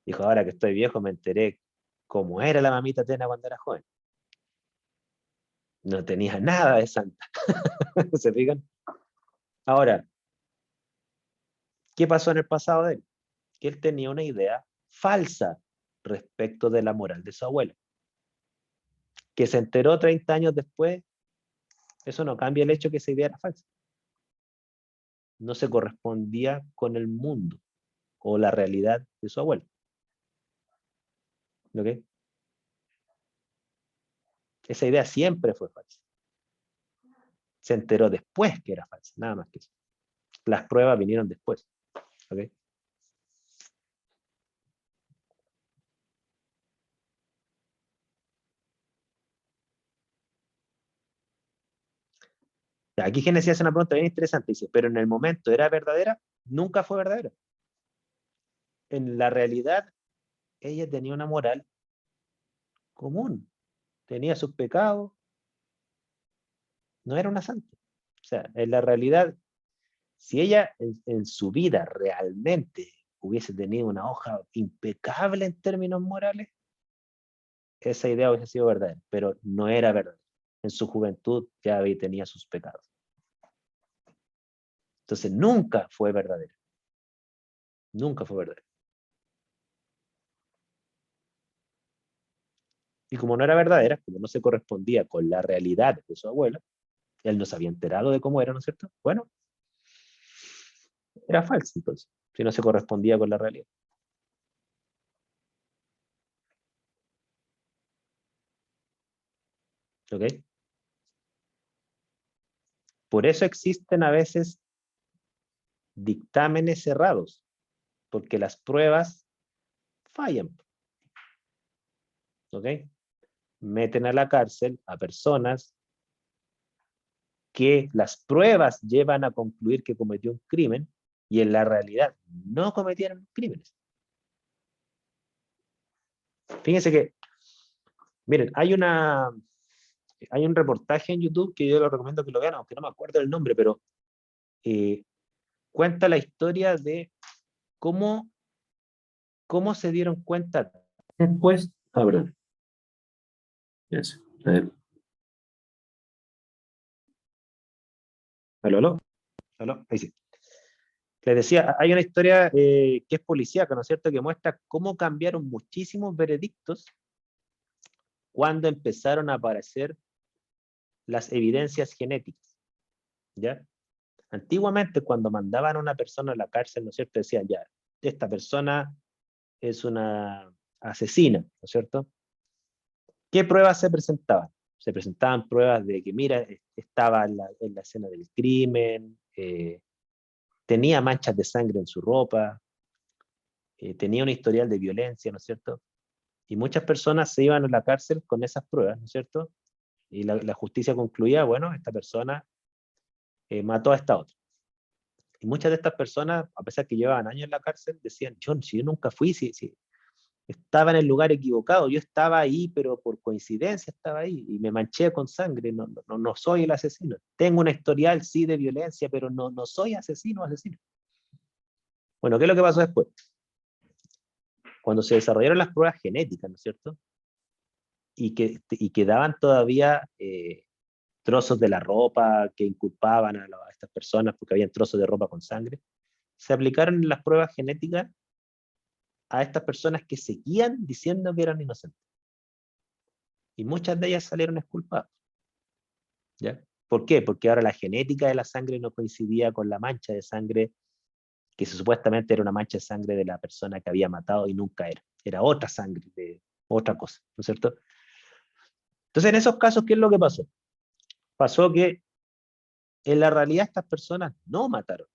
Dijo, ahora que estoy viejo me enteré cómo era la mamita Tena cuando era joven. No tenía nada de santa. ¿Se fijan? Ahora, ¿qué pasó en el pasado de él? Que él tenía una idea falsa respecto de la moral de su abuela. Que se enteró 30 años después, eso no cambia el hecho que esa idea era falsa. No se correspondía con el mundo o la realidad de su abuela. ¿Ok? Esa idea siempre fue falsa. Se enteró después que era falsa, nada más que eso. Las pruebas vinieron después. ¿Ok? Aquí Génesis hace una pregunta bien interesante. Dice, pero en el momento era verdadera, nunca fue verdadera. En la realidad, ella tenía una moral común. Tenía sus pecados. No era una santa. O sea, en la realidad, si ella en su vida realmente hubiese tenido una hoja impecable en términos morales, esa idea hubiese sido verdadera, pero no era verdad. En su juventud ya tenía sus pecados. Entonces nunca fue verdadera. Nunca fue verdadera. Y como no era verdadera, como no se correspondía con la realidad de su abuela, él no se había enterado de cómo era, ¿no es cierto? Bueno, era falso entonces, si no se correspondía con la realidad. ¿Ok? Por eso existen a veces dictámenes cerrados, porque las pruebas fallan. ¿Ok? Meten a la cárcel a personas que las pruebas llevan a concluir que cometió un crimen y en la realidad no cometieron crímenes. Fíjense que, miren, hay un reportaje en YouTube que yo les recomiendo que lo vean, aunque no me acuerdo el nombre, pero cuenta la historia de cómo, cómo se dieron cuenta después. Ah, perdón. Yes. ¿Aló, aló? ¿Aló? Ahí sí. Les decía, hay una historia que es policíaca, ¿no es cierto?, que muestra cómo cambiaron muchísimos veredictos cuando empezaron a aparecer las evidencias genéticas, ¿ya? Antiguamente, cuando mandaban a una persona a la cárcel, ¿no es cierto?, decían, ya, esta persona es una asesina, ¿no es cierto? ¿Qué pruebas se presentaban? Se presentaban pruebas de que, mira, estaba en la escena del crimen, tenía manchas de sangre en su ropa, tenía un historial de violencia, ¿no es cierto? Y muchas personas se iban a la cárcel con esas pruebas, ¿no es cierto? Y la justicia concluía, bueno, esta persona mató a esta otra. Y muchas de estas personas, a pesar que llevaban años en la cárcel, decían, si yo nunca fui, si estaba en el lugar equivocado, yo estaba ahí, pero por coincidencia estaba ahí, y me manché con sangre, no soy el asesino. Tengo un historial, sí, de violencia, pero no soy asesino. Bueno, ¿qué es lo que pasó después? Cuando se desarrollaron las pruebas genéticas, ¿no es cierto? Y quedaban todavía trozos de la ropa que inculpaban a estas personas porque habían trozos de ropa con sangre, se aplicaron las pruebas genéticas a estas personas que seguían diciendo que eran inocentes. Y muchas de ellas salieron exculpadas. ¿Ya? ¿Por qué? Porque ahora la genética de la sangre no coincidía con la mancha de sangre que supuestamente era una mancha de sangre de la persona que había matado y nunca era. Era otra sangre de otra cosa, ¿no es cierto? Entonces, en esos casos, ¿qué es lo que pasó? Pasó que en la realidad estas personas no mataron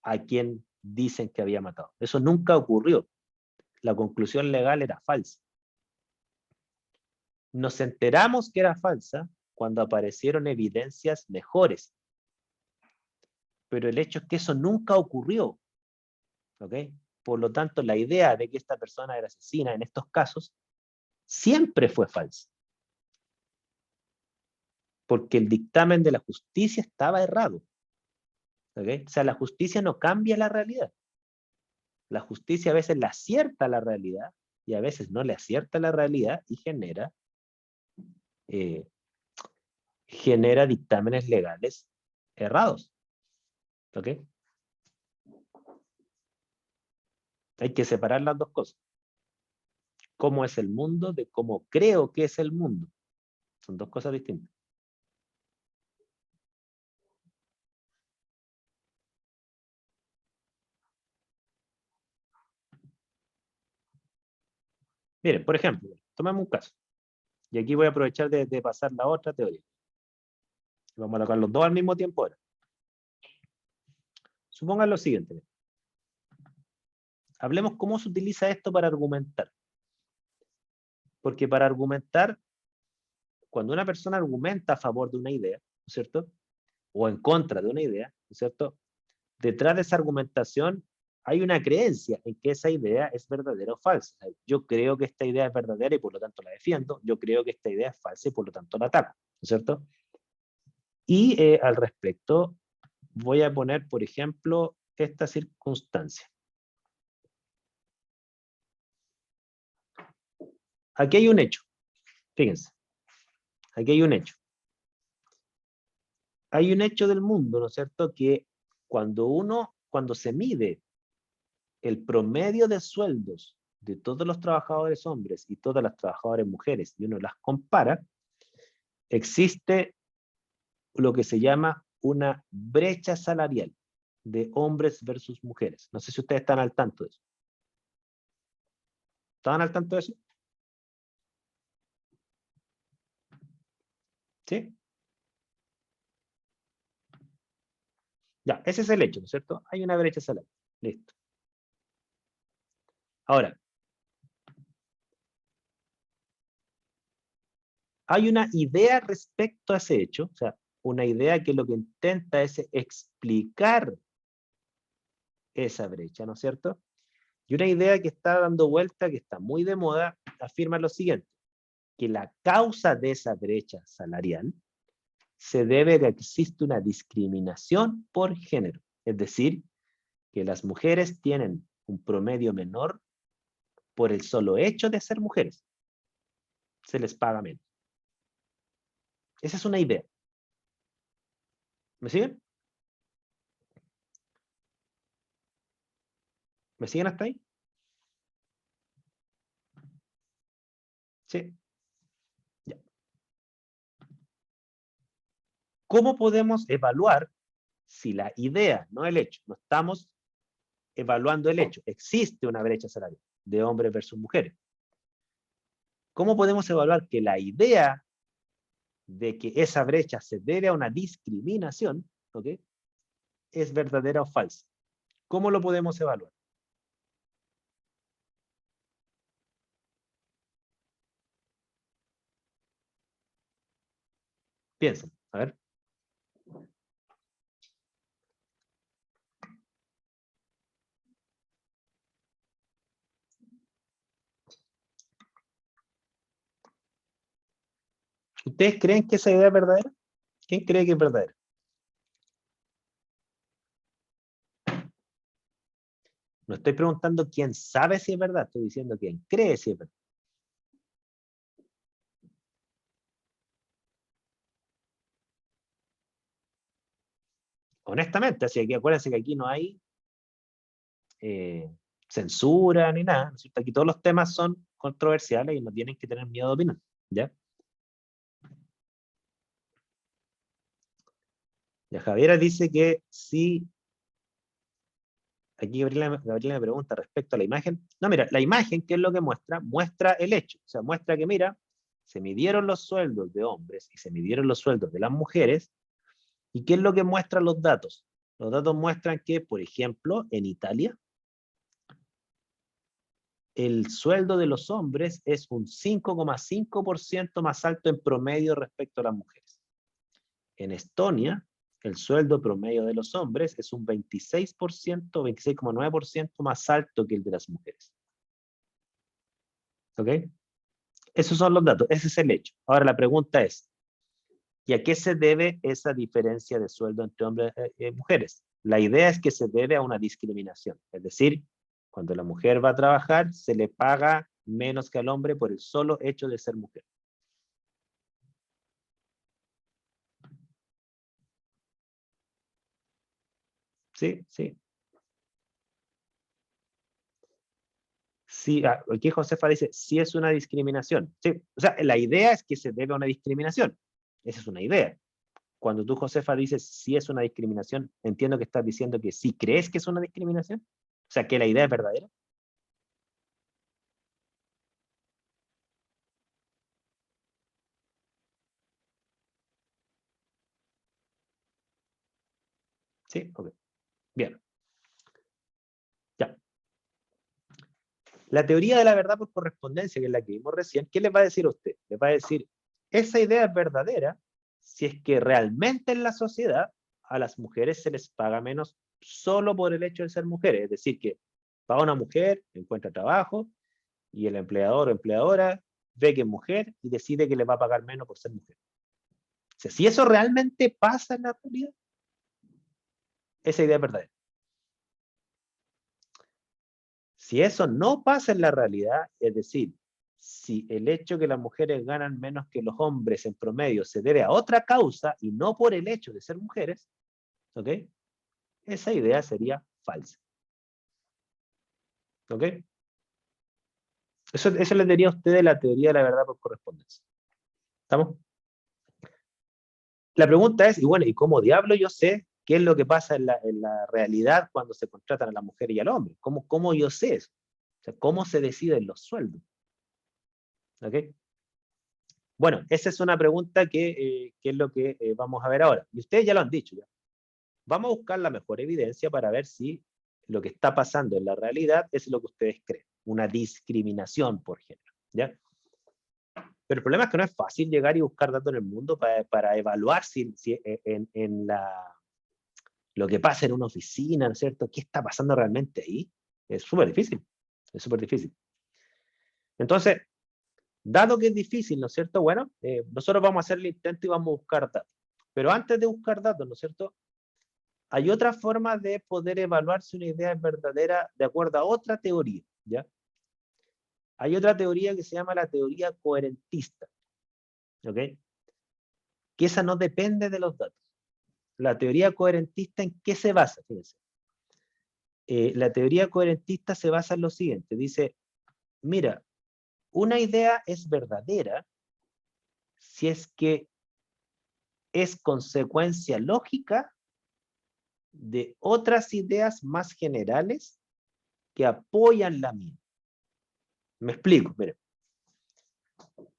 a quien dicen que había matado. Eso nunca ocurrió. La conclusión legal era falsa. Nos enteramos que era falsa cuando aparecieron evidencias mejores. Pero el hecho es que eso nunca ocurrió. ¿Ok? Por lo tanto, la idea de que esta persona era asesina en estos casos siempre fue falsa. Porque el dictamen de la justicia estaba errado. ¿Ok? O sea, la justicia no cambia la realidad. La justicia a veces le acierta la realidad y a veces no le acierta la realidad y eh, genera dictámenes legales errados. ¿Ok? Hay que separar las dos cosas. Cómo es el mundo de cómo creo que es el mundo. Son dos cosas distintas. Miren, por ejemplo, tomemos un caso. Y aquí voy a aprovechar de pasar la otra teoría. Vamos a tocar los dos al mismo tiempo ahora. Supongan lo siguiente. Hablemos cómo se utiliza esto para argumentar. Porque para argumentar, cuando una persona argumenta a favor de una idea, ¿no es cierto? O en contra de una idea, ¿no es cierto? Detrás de esa argumentación hay una creencia en que esa idea es verdadera o falsa. Yo creo que esta idea es verdadera y por lo tanto la defiendo. Yo creo que esta idea es falsa y por lo tanto la ataco, ¿no es cierto? Y al respecto, voy a poner, por ejemplo, esta circunstancia. Aquí hay un hecho. Fíjense, aquí hay un hecho. Hay un hecho del mundo, ¿no es cierto? Que cuando se mide el promedio de sueldos de todos los trabajadores hombres y todas las trabajadoras mujeres, y uno las compara, existe lo que se llama una brecha salarial de hombres versus mujeres. No sé si ustedes están al tanto de eso. ¿Estaban al tanto de eso? ¿Sí? Ya, ese es el hecho, ¿no es cierto? Hay una brecha salarial. Listo. Ahora, hay una idea respecto a ese hecho, o sea, una idea que lo que intenta es explicar esa brecha, ¿no es cierto? Y una idea que está dando vuelta, que está muy de moda, afirma lo siguiente, que la causa de esa brecha salarial se debe a que existe una discriminación por género, es decir, que las mujeres tienen un promedio menor por el solo hecho de ser mujeres. Se les paga menos. Esa es una idea. ¿Me siguen? ¿Me siguen hasta ahí? Sí. Ya. ¿Cómo podemos evaluar si la idea, no el hecho, no estamos evaluando el hecho, existe una brecha salarial de hombres versus mujeres? ¿Cómo podemos evaluar que la idea de que esa brecha se debe a una discriminación, ¿ok?, es verdadera o falsa? ¿Cómo lo podemos evaluar? Piensen, a ver. ¿Ustedes creen que esa idea es verdadera? ¿Quién cree que es verdadera? No estoy preguntando quién sabe si es verdad, estoy diciendo quién cree si es verdad. Honestamente, así que acuérdense que aquí no hay eh, censura ni nada, ¿no es cierto? Aquí todos los temas son controversiales y no tienen que tener miedo de opinar, ¿ya? Ya Javiera dice que sí. Aquí Gabriela me pregunta respecto a la imagen. No, mira, la imagen, ¿qué es lo que muestra? Muestra el hecho. O sea, muestra que, mira, se midieron los sueldos de hombres y se midieron los sueldos de las mujeres. ¿Y qué es lo que muestran los datos? Los datos muestran que, por ejemplo, en Italia, el sueldo de los hombres es un 5,5% más alto en promedio respecto a las mujeres. En Estonia, el sueldo promedio de los hombres es un 26%, 26,9% más alto que el de las mujeres. ¿Ok? Esos son los datos, ese es el hecho. Ahora la pregunta es, ¿y a qué se debe esa diferencia de sueldo entre hombres y mujeres? La idea es que se debe a una discriminación, es decir, cuando la mujer va a trabajar, se le paga menos que al hombre por el solo hecho de ser mujer. Sí, sí. Sí, aquí Josefa dice, sí es una discriminación. Sí, o sea, la idea es que se debe a una discriminación. Esa es una idea. Cuando tú, Josefa, dices sí es una discriminación, entiendo que estás diciendo que sí crees que es una discriminación. O sea, que la idea es verdadera. Sí, ok. Bien, ya. La teoría de la verdad por correspondencia, que es la que vimos recién, ¿qué les va a decir a usted? Les va a decir, esa idea es verdadera si es que realmente en la sociedad a las mujeres se les paga menos solo por el hecho de ser mujeres. Es decir, que va una mujer, encuentra trabajo, y el empleador o empleadora ve que es mujer y decide que le va a pagar menos por ser mujer. O sea, si eso realmente pasa en la realidad, esa idea es verdadera. Si eso no pasa en la realidad, es decir, si el hecho que las mujeres ganan menos que los hombres en promedio se debe a otra causa y no por el hecho de ser mujeres, ¿ok? Esa idea sería falsa. ¿Ok? Eso le diría a usted de la teoría de la verdad por correspondencia. ¿Estamos? La pregunta es, y bueno, ¿y cómo diablo yo sé qué es lo que pasa en la realidad cuando se contratan a la mujer y al hombre? ¿Cómo yo sé eso? O sea, ¿cómo se deciden los sueldos? ¿Ok? Bueno, esa es una pregunta que es lo que vamos a ver ahora. Y ustedes ya lo han dicho. Ya. Vamos a buscar la mejor evidencia para ver si lo que está pasando en la realidad es lo que ustedes creen. Una discriminación por género. ¿Ya? Pero el problema es que no es fácil llegar y buscar datos en el mundo para evaluar si en lo que pasa en una oficina, ¿no es cierto? ¿Qué está pasando realmente ahí? Es súper difícil. Es súper difícil. Entonces, dado que es difícil, ¿no es cierto? Bueno, nosotros vamos a hacer el intento y vamos a buscar datos. Pero antes de buscar datos, ¿no es cierto? Hay otra forma de poder evaluar si una idea es verdadera de acuerdo a otra teoría, ¿ya? Hay otra teoría que se llama la teoría coherentista, ¿ok? Que esa no depende de los datos. la teoría coherentista, ¿en qué se basa? Fíjense. La teoría coherentista se basa en lo siguiente. Dice, mira, una idea es verdadera si es que es consecuencia lógica de otras ideas más generales que apoyan la misma. Me explico, miren.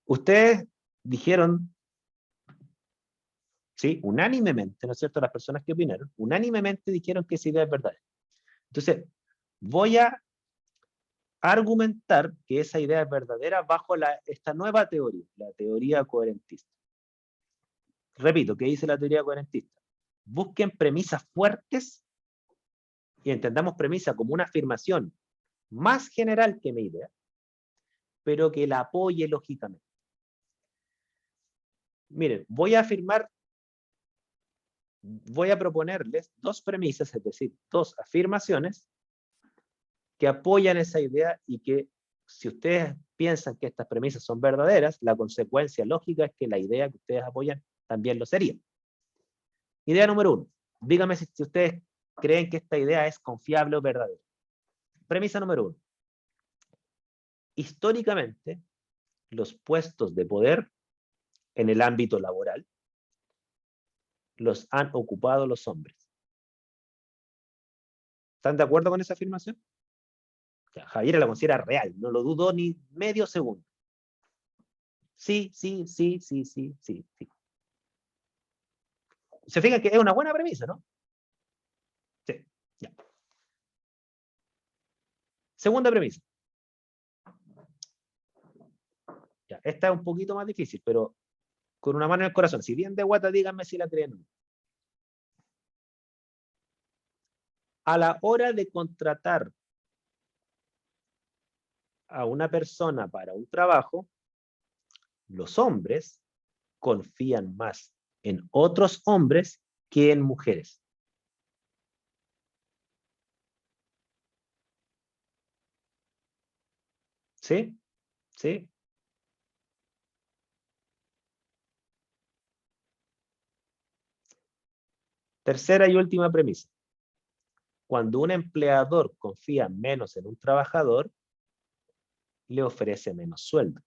Ustedes dijeron, ¿sí? Unánimemente, ¿no es cierto? Las personas que opinaron, unánimemente dijeron que esa idea es verdadera. Entonces, voy a argumentar que esa idea es verdadera bajo esta nueva teoría, la teoría coherentista. Repito, ¿qué dice la teoría coherentista? Busquen premisas fuertes y entendamos premisa como una afirmación más general que mi idea, pero que la apoye lógicamente. Miren, voy a proponerles dos premisas, es decir, dos afirmaciones que apoyan esa idea y que si ustedes piensan que estas premisas son verdaderas, la consecuencia lógica es que la idea que ustedes apoyan también lo sería. Idea número 1. Díganme si ustedes creen que esta idea es confiable o verdadera. Premisa número 1. Históricamente, los puestos de poder en el ámbito laboral los han ocupado los hombres. ¿Están de acuerdo con esa afirmación? Javier la considera real, no lo dudo ni medio segundo. Sí, sí, sí, sí, sí, sí, sí. Se fijan que es una buena premisa, ¿no? Sí, ya. Segunda premisa. Ya, esta es un poquito más difícil, pero con una mano en el corazón. Si bien de guata, díganme si la creen o no. A la hora de contratar a una persona para un trabajo, los hombres confían más en otros hombres que en mujeres. ¿Sí? ¿Sí? Tercera y última premisa. Cuando un empleador confía menos en un trabajador, le ofrece menos sueldo.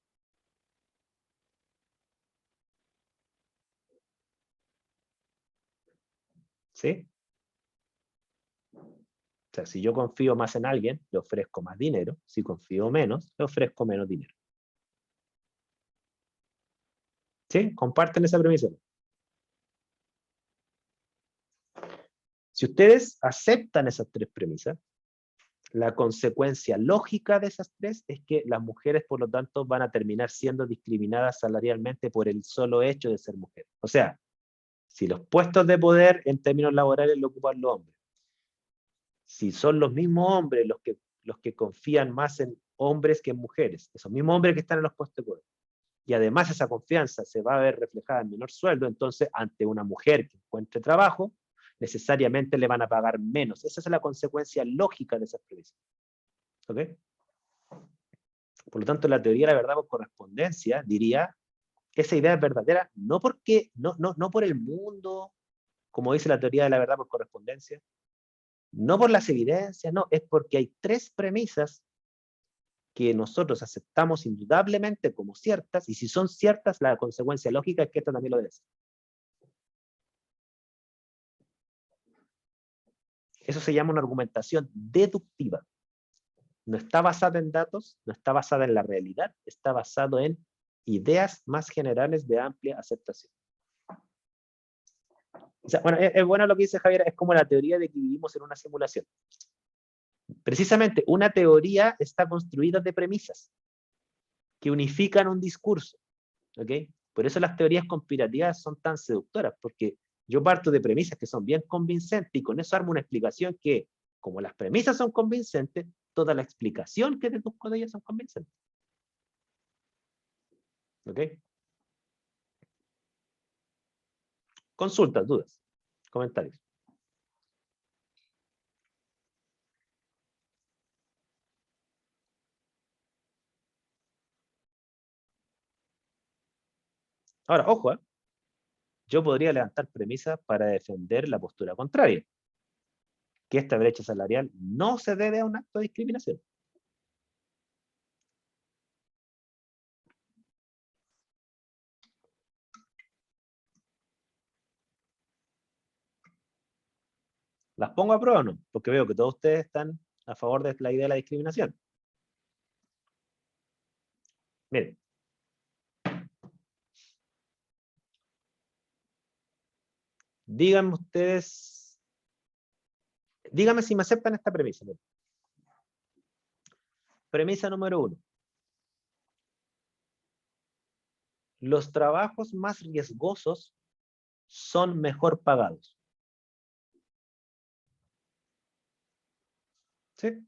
¿Sí? O sea, si yo confío más en alguien, le ofrezco más dinero. Si confío menos, le ofrezco menos dinero. ¿Sí? Comparten esa premisa. Si ustedes aceptan esas tres premisas, la consecuencia lógica de esas tres es que las mujeres, por lo tanto, van a terminar siendo discriminadas salarialmente por el solo hecho de ser mujeres. O sea, si los puestos de poder en términos laborales lo ocupan los hombres, si son los mismos hombres los que confían más en hombres que en mujeres, esos mismos hombres que están en los puestos de poder, y además esa confianza se va a ver reflejada en menor sueldo, entonces ante una mujer que encuentre trabajo, necesariamente le van a pagar menos. Esa es la consecuencia lógica de esas premisas. ¿Ok? Por lo tanto, la teoría de la verdad por correspondencia diría que esa idea es verdadera no por el mundo, como dice la teoría de la verdad por correspondencia, no por las evidencias, no, es porque hay tres premisas que nosotros aceptamos indudablemente como ciertas, y si son ciertas, la consecuencia lógica es que esta también lo debe ser. Eso se llama una argumentación deductiva. No está basada en datos, no está basada en la realidad, está basado en ideas más generales de amplia aceptación. O sea, bueno, es bueno lo que dice Javier, es como la teoría de que vivimos en una simulación. Precisamente, una teoría está construida de premisas que unifican un discurso. ¿Ok? Por eso las teorías conspirativas son tan seductoras, porque yo parto de premisas que son bien convincentes y con eso armo una explicación que, como las premisas son convincentes, toda la explicación que deduzco de ellas son convincentes. ¿Ok? Consultas, dudas, comentarios. Ahora, ojo, yo podría levantar premisas para defender la postura contraria, que esta brecha salarial no se debe a un acto de discriminación. ¿Las pongo a prueba o no? Porque veo que todos ustedes están a favor de la idea de la discriminación. Miren. Díganme ustedes, díganme si me aceptan esta premisa. Premisa número 1. Los trabajos más riesgosos son mejor pagados. ¿Sí?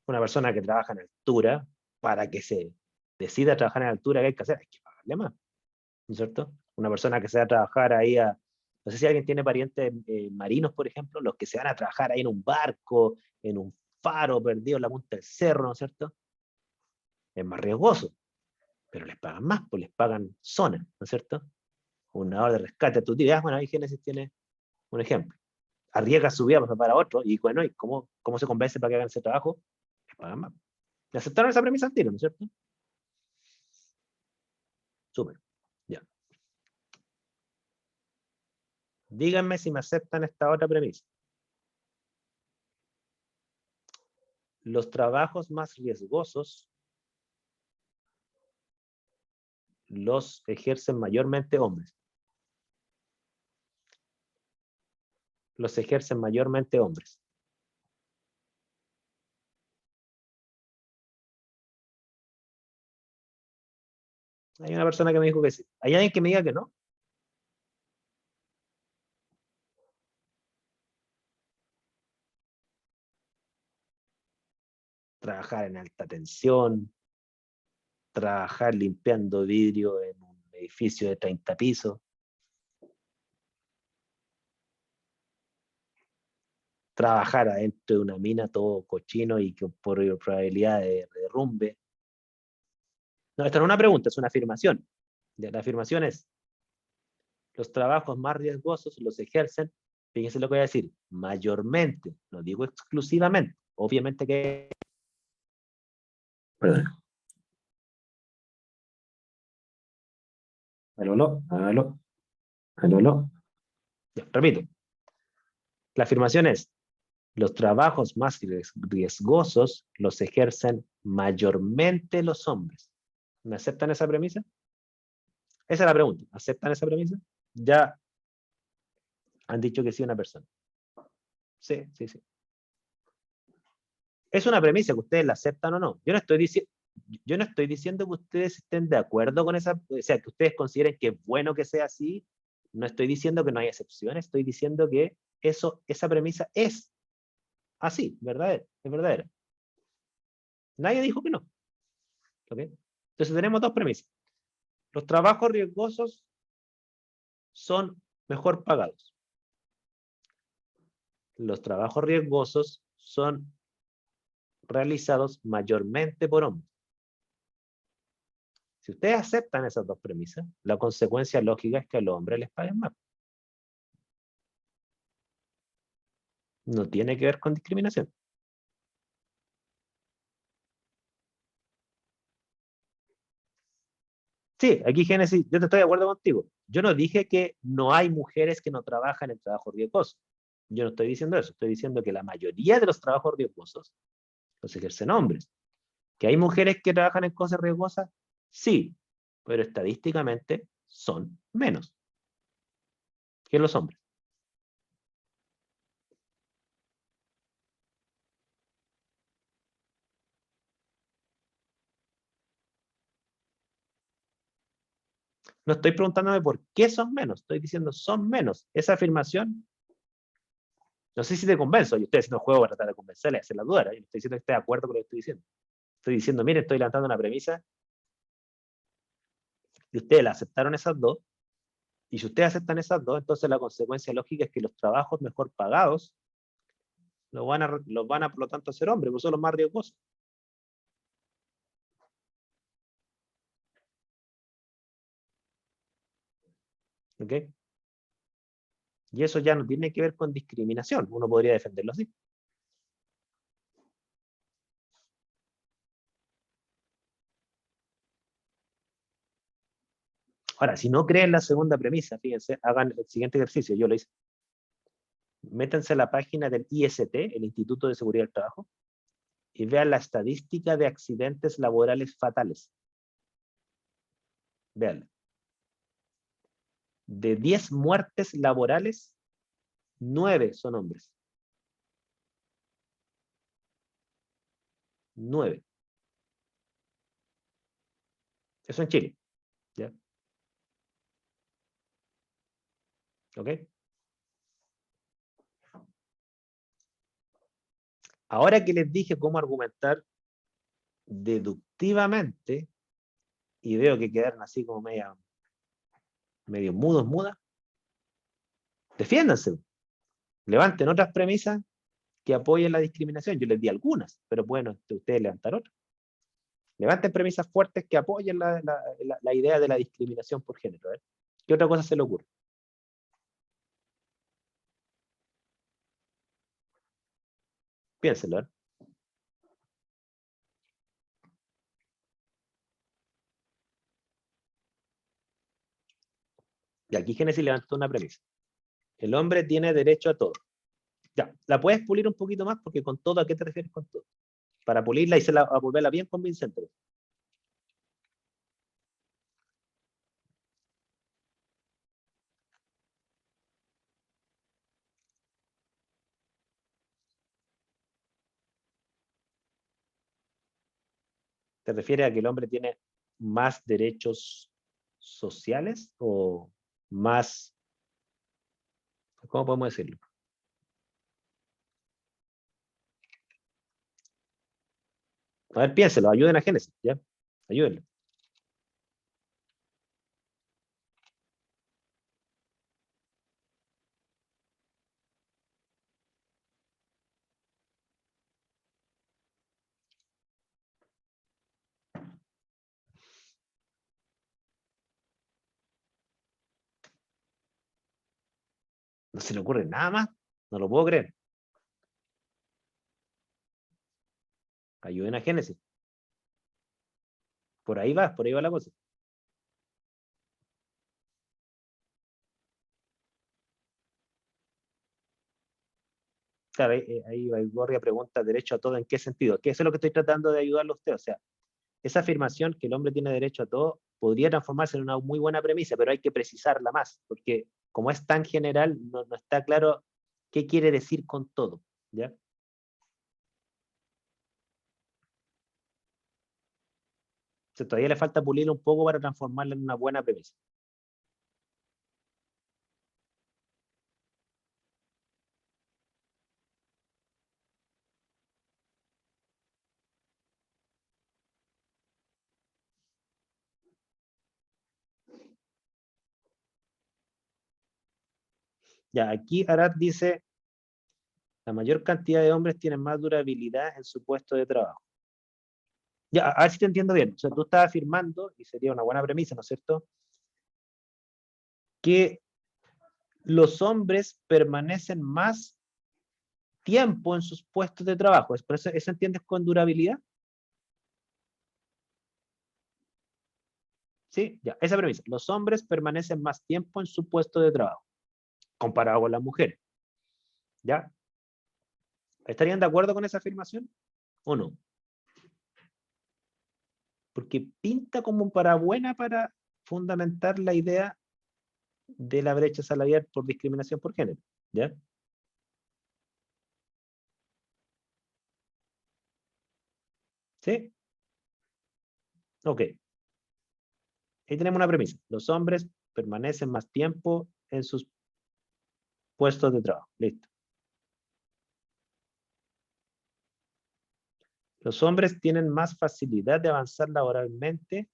Una persona que trabaja en altura, para que se decida trabajar en altura, ¿qué hay que hacer? Hay que pagarle más, ¿no es cierto? Una persona que se va a trabajar ahí no sé si alguien tiene parientes marinos, por ejemplo, los que se van a trabajar ahí en un barco, en un faro perdido en la punta del cerro, ¿no es cierto? Es más riesgoso, pero les pagan más, pues les pagan zona, ¿no es cierto? Un nadador de rescate, tú dirás, bueno, ahí Génesis tiene un ejemplo. Arriesga su vida para otro, y bueno, ¿y cómo se convence para que hagan ese trabajo? Les pagan más. ¿Le aceptaron esa premisa al tiro, no es cierto? Súper. Ya. Díganme si me aceptan esta otra premisa. Los trabajos más riesgosos los ejercen mayormente hombres. Los ejercen mayormente hombres. Hay una persona que me dijo que sí. ¿Hay alguien que me diga que no? Trabajar en alta tensión, trabajar limpiando vidrio en un edificio de 30 pisos, trabajar adentro de una mina todo cochino y que por probabilidad de derrumbe. No, esta no es una pregunta, es una afirmación. La afirmación es, los trabajos más riesgosos los ejercen, fíjense lo que voy a decir, mayormente, no digo exclusivamente, obviamente que... Perdón. Aló, aló, aló, aló. Ya, repito, la afirmación es, los trabajos más riesgosos los ejercen mayormente los hombres. ¿Me aceptan esa premisa? Esa es la pregunta. ¿Aceptan esa premisa? Ya han dicho que sí una persona. Sí, sí, sí. Es una premisa que ustedes la aceptan o no. Yo no estoy diciendo que ustedes estén de acuerdo con esa, o sea, que ustedes consideren que es bueno que sea así. No estoy diciendo que no hay excepciones, estoy diciendo que esa premisa es así, verdadera, es verdadera. Nadie dijo que no. ¿Okay? Entonces tenemos dos premisas. Los trabajos riesgosos son mejor pagados. Los trabajos riesgosos son realizados mayormente por hombres. Si ustedes aceptan esas dos premisas, la consecuencia lógica es que a los hombres les paguen más. No tiene que ver con discriminación. Sí, aquí Génesis, yo te estoy de acuerdo contigo. Yo no dije que no hay mujeres que no trabajan en trabajos riesgosos. Yo no estoy diciendo eso. Estoy diciendo que la mayoría de los trabajos riesgosos los ejercen hombres. ¿Que hay mujeres que trabajan en cosas riesgosas? Sí, pero estadísticamente son menos que los hombres. No estoy preguntándome por qué son menos, estoy diciendo son menos. Esa afirmación, no sé si te convenzo, y estoy haciendo un juego para tratar de convencerle, hacer la duda, yo no estoy diciendo que esté de acuerdo con lo que estoy diciendo. Estoy diciendo, mire, estoy levantando una premisa, y ustedes la aceptaron esas dos, y si ustedes aceptan esas dos, entonces la consecuencia lógica es que los trabajos mejor pagados los van a por lo tanto hacer hombres, porque son los más riesgosos. ¿Ok? Y eso ya no tiene que ver con discriminación. Uno podría defenderlo así. Ahora, si no creen la segunda premisa, fíjense, hagan el siguiente ejercicio. Yo lo hice. Métanse a la página del IST, el Instituto de Seguridad del Trabajo, y vean la estadística de accidentes laborales fatales. Veanla. De 10 muertes laborales, 9 son hombres. 9. Eso en Chile. ¿Ya? ¿Ok? Ahora que les dije cómo argumentar deductivamente, y veo que quedaron así como medio mudos, mudas, defiéndanse. Levanten otras premisas que apoyen la discriminación. Yo les di algunas, pero bueno, ustedes levantar otras. Levanten premisas fuertes que apoyen la idea de la discriminación por género. ¿Eh? ¿Qué otra cosa se le ocurre? Piénselo. ¿Eh? Y aquí Génesis levantó una premisa. El hombre tiene derecho a todo. Ya, la puedes pulir un poquito más porque con todo, ¿a qué te refieres con todo? Para pulirla y a volverla bien convincente. ¿Te refieres a que el hombre tiene más derechos sociales o más, ¿cómo podemos decirlo? A ver, piénselo, ayuden a Génesis, ¿ya? Ayúdenlo. No se le ocurre nada más, no lo puedo creer. Ayuden a Génesis. Por ahí va la cosa. Claro, ahí Gorria pregunta, ¿derecho a todo en qué sentido? Que eso es lo que estoy tratando de ayudarle a usted. O sea, esa afirmación que el hombre tiene derecho a todo podría transformarse en una muy buena premisa, pero hay que precisarla más, porque como es tan general, no está claro qué quiere decir con todo. ¿Ya? Entonces, todavía le falta pulirlo un poco para transformarla en una buena premisa. Ya, aquí Arad dice, la mayor cantidad de hombres tienen más durabilidad en su puesto de trabajo. Ya, a ver si te entiendo bien. O sea, tú estás afirmando, y sería una buena premisa, ¿no es cierto?, que los hombres permanecen más tiempo en sus puestos de trabajo. ¿Por eso entiendes con durabilidad? Sí, ya, esa premisa. Los hombres permanecen más tiempo en su puesto de trabajo, comparado con las mujeres. ¿Ya? ¿Estarían de acuerdo con esa afirmación o no? Porque pinta como para buena para fundamentar la idea de la brecha salarial por discriminación por género. ¿Ya? ¿Sí? Ok. Ahí tenemos una premisa. Los hombres permanecen más tiempo en sus puestos de trabajo. Listo. Los hombres tienen más facilidad de avanzar laboralmente.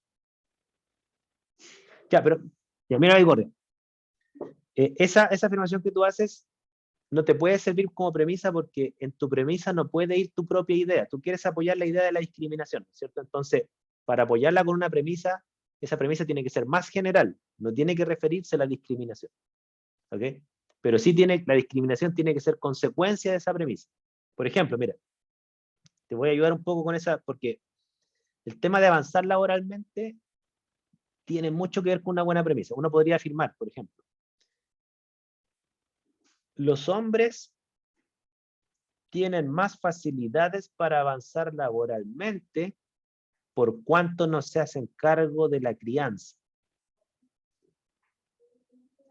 Ya, pero, ya mira, Igor, esa afirmación que tú haces no te puede servir como premisa porque en tu premisa no puede ir tu propia idea. Tú quieres apoyar la idea de la discriminación, ¿cierto? Entonces, para apoyarla con una premisa, esa premisa tiene que ser más general, no tiene que referirse a la discriminación. ¿Ok? Pero sí la discriminación tiene que ser consecuencia de esa premisa. Por ejemplo, mira, te voy a ayudar un poco con esa, porque el tema de avanzar laboralmente tiene mucho que ver con una buena premisa. Uno podría afirmar, por ejemplo, los hombres tienen más facilidades para avanzar laboralmente por cuanto no se hacen cargo de la crianza.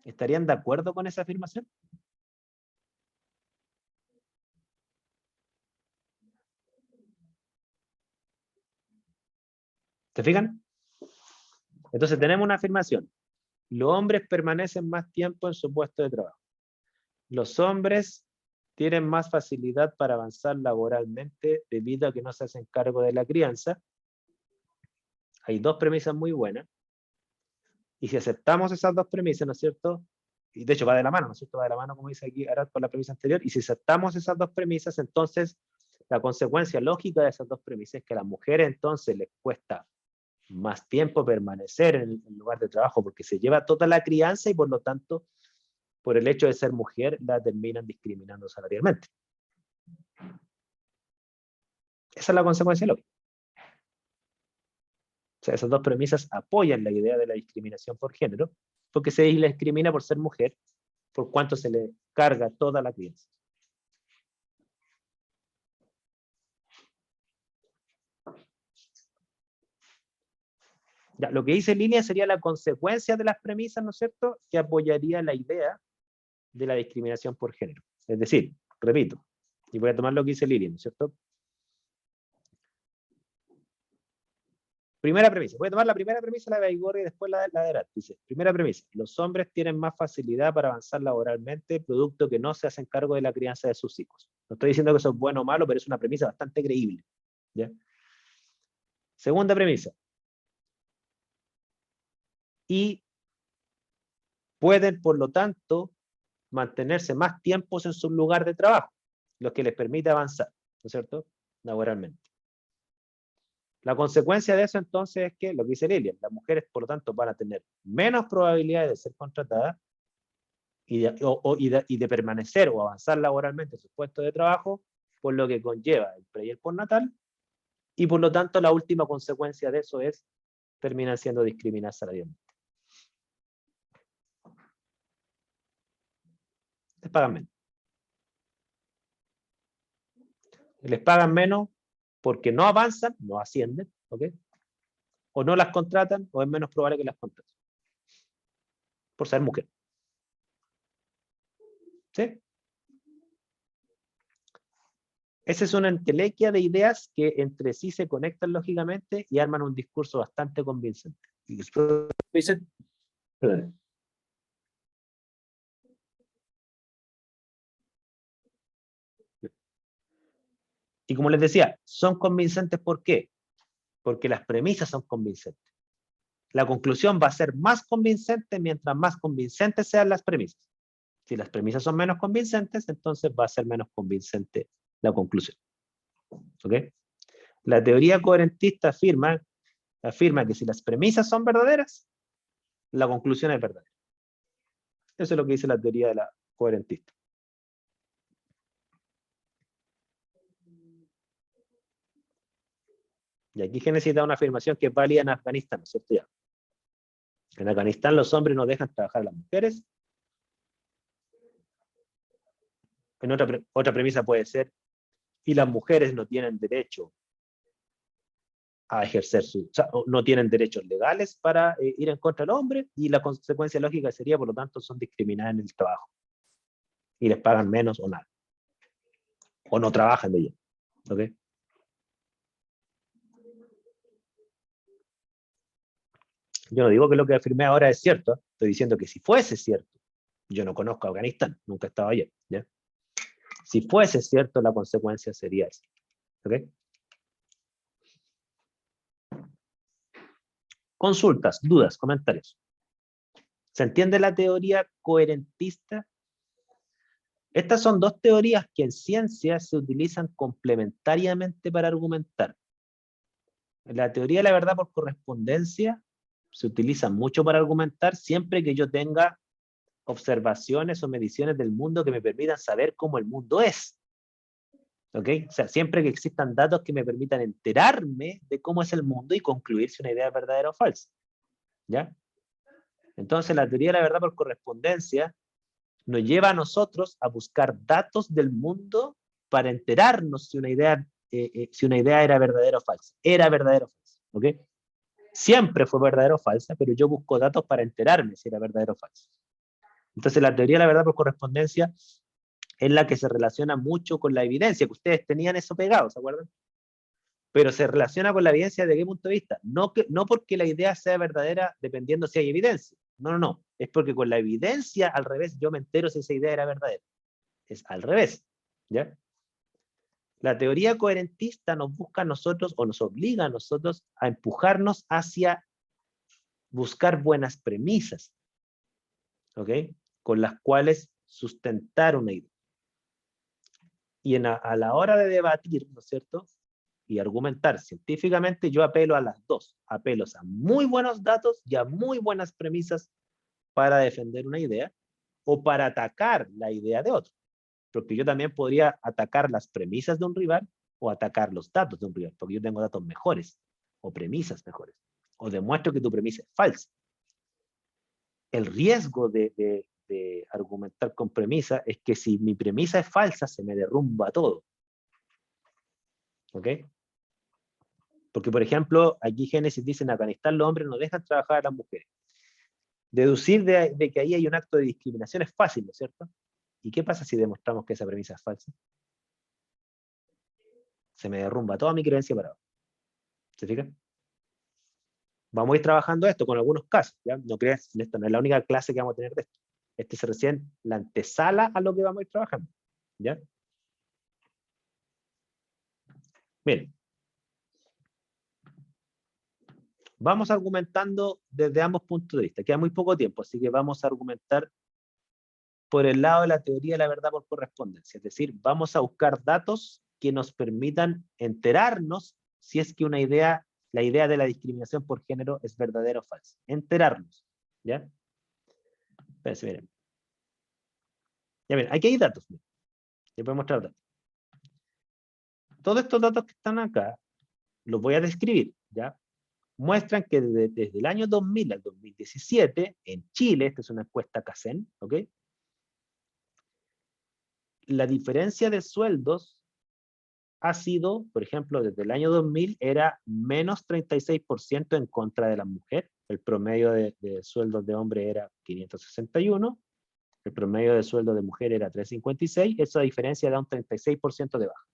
¿Estarían de acuerdo con esa afirmación? ¿Se fijan? Entonces tenemos una afirmación. Los hombres permanecen más tiempo en su puesto de trabajo. Los hombres tienen más facilidad para avanzar laboralmente debido a que no se hacen cargo de la crianza. Hay dos premisas muy buenas. Y si aceptamos esas dos premisas, ¿no es cierto? Y de hecho va de la mano, ¿no es cierto? Va de la mano, como dice aquí Arad, con la premisa anterior. Y si aceptamos esas dos premisas, entonces la consecuencia lógica de esas dos premisas es que a las mujeres entonces les cuesta más tiempo permanecer en el lugar de trabajo porque se lleva toda la crianza y por lo tanto, por el hecho de ser mujer, la terminan discriminando salarialmente. Esa es la consecuencia lógica. O sea, esas dos premisas apoyan la idea de la discriminación por género, porque se le discrimina por ser mujer, por cuanto se le carga toda la crianza. Ya, lo que dice en línea sería la consecuencia de las premisas, ¿no es cierto?, que apoyaría la idea de la discriminación por género. Es decir, repito, y voy a tomar lo que dice Lilian, ¿no es cierto? Primera premisa, voy a tomar la primera premisa, la de Baigorri, y después la de Arad. Dice, primera premisa, los hombres tienen más facilidad para avanzar laboralmente, producto que no se hacen cargo de la crianza de sus hijos. No estoy diciendo que eso es bueno o malo, pero es una premisa bastante creíble. ¿Ya? Segunda premisa, y pueden, por lo tanto, mantenerse más tiempos en su lugar de trabajo, lo que les permite avanzar, ¿no es cierto?, laboralmente. La consecuencia de eso entonces es que, lo que dice Lilian, las mujeres por lo tanto van a tener menos probabilidades de ser contratadas y de permanecer o avanzar laboralmente en sus puestos de trabajo, por lo que conlleva el pre y el postnatal, y por lo tanto la última consecuencia de eso es terminan siendo discriminadas salarialmente. Les pagan menos. Les pagan menos porque no avanzan, no ascienden, ¿ok? O no las contratan, o es menos probable que las contraten. Por ser mujer. ¿Sí? Esa es una entelequia de ideas que entre sí se conectan lógicamente y arman un discurso bastante convincente. Y después dicen, y como les decía, son convincentes ¿por qué? Porque las premisas son convincentes. La conclusión va a ser más convincente mientras más convincentes sean las premisas. Si las premisas son menos convincentes, entonces va a ser menos convincente la conclusión. ¿Ok? La teoría coherentista afirma que si las premisas son verdaderas, la conclusión es verdadera. Eso es lo que dice la teoría de la coherentista. Y aquí Génesis da una afirmación que es válida en Afganistán, ¿no es cierto? Ya. En Afganistán los hombres no dejan trabajar a las mujeres. En otra premisa puede ser, y las mujeres no tienen derecho a ejercer o sea, no tienen derechos legales para ir en contra del hombre, y la consecuencia lógica sería, por lo tanto, son discriminadas en el trabajo. Y les pagan menos o nada. O no trabajan de ello. ¿Ok? Yo no digo que lo que afirmé ahora es cierto, estoy diciendo que si fuese cierto, yo no conozco Afganistán, nunca he estado allá, ¿ya? Si fuese cierto, la consecuencia sería esa. ¿Ok? Consultas, dudas, comentarios. ¿Se entiende la teoría coherentista? Estas son dos teorías que en ciencia se utilizan complementariamente para argumentar. La teoría de la verdad por correspondencia se utilizan mucho para argumentar siempre que yo tenga observaciones o mediciones del mundo que me permitan saber cómo el mundo es. ¿Ok? O sea, siempre que existan datos que me permitan enterarme de cómo es el mundo y concluir si una idea es verdadera o falsa. ¿Ya? Entonces, la teoría de la verdad por correspondencia nos lleva a nosotros a buscar datos del mundo para enterarnos si una idea era verdadera o falsa. Era verdadera o falsa. ¿Ok? Siempre fue verdadera o falsa, pero yo busco datos para enterarme si era verdadera o falsa. Entonces, la teoría de la verdad por correspondencia es la que se relaciona mucho con la evidencia, que ustedes tenían eso pegado, ¿se acuerdan? Pero se relaciona con la evidencia ¿de qué punto de vista? No porque la idea sea verdadera dependiendo si hay evidencia. No, no, no. Es porque con la evidencia, al revés, yo me entero si esa idea era verdadera. Es al revés. ¿Ya? La teoría coherentista nos busca a nosotros, o nos obliga a nosotros, a empujarnos hacia buscar buenas premisas, ¿ok? Con las cuales sustentar una idea. Y a la hora de debatir, ¿no es cierto? Y argumentar científicamente, yo apelo a las dos. Apelo a muy buenos datos y a muy buenas premisas para defender una idea o para atacar la idea de otro. Porque yo también podría atacar las premisas de un rival o atacar los datos de un rival, porque yo tengo datos mejores o premisas mejores. O demuestro que tu premisa es falsa. El riesgo de argumentar con premisa es que si mi premisa es falsa, se me derrumba todo. ¿Ok? Porque, por ejemplo, aquí Génesis dice, en Afganistán los hombres no dejan trabajar a las mujeres. Deducir de que ahí hay un acto de discriminación es fácil, ¿no es cierto? ¿Y qué pasa si demostramos que esa premisa es falsa? Se me derrumba toda mi creencia para abajo. ¿Se fijan? Vamos a ir trabajando esto con algunos casos, ¿ya? No creas, esto no es la única clase que vamos a tener de esto. Este es recién la antesala a lo que vamos a ir trabajando, ¿ya? Miren. Vamos argumentando desde ambos puntos de vista. Queda muy poco tiempo, así que vamos a argumentar por el lado de la teoría de la verdad por correspondencia. Es decir, vamos a buscar datos que nos permitan enterarnos si es que la idea de la discriminación por género es verdadera o falsa. Enterarnos, ¿ya? Espérense, miren. Ya miren, aquí hay datos. Miren. Les voy a mostrar datos. Todos estos datos que están acá, los voy a describir, ¿ya? Muestran que desde el año 2000 al 2017, en Chile, esta es una encuesta CACEN, ¿ok? La diferencia de sueldos ha sido, por ejemplo, desde el año 2000 era menos 36% en contra de la mujer. El promedio de sueldos de hombre era 561, el promedio de sueldo de mujer era 356, esa diferencia da un 36% de baja.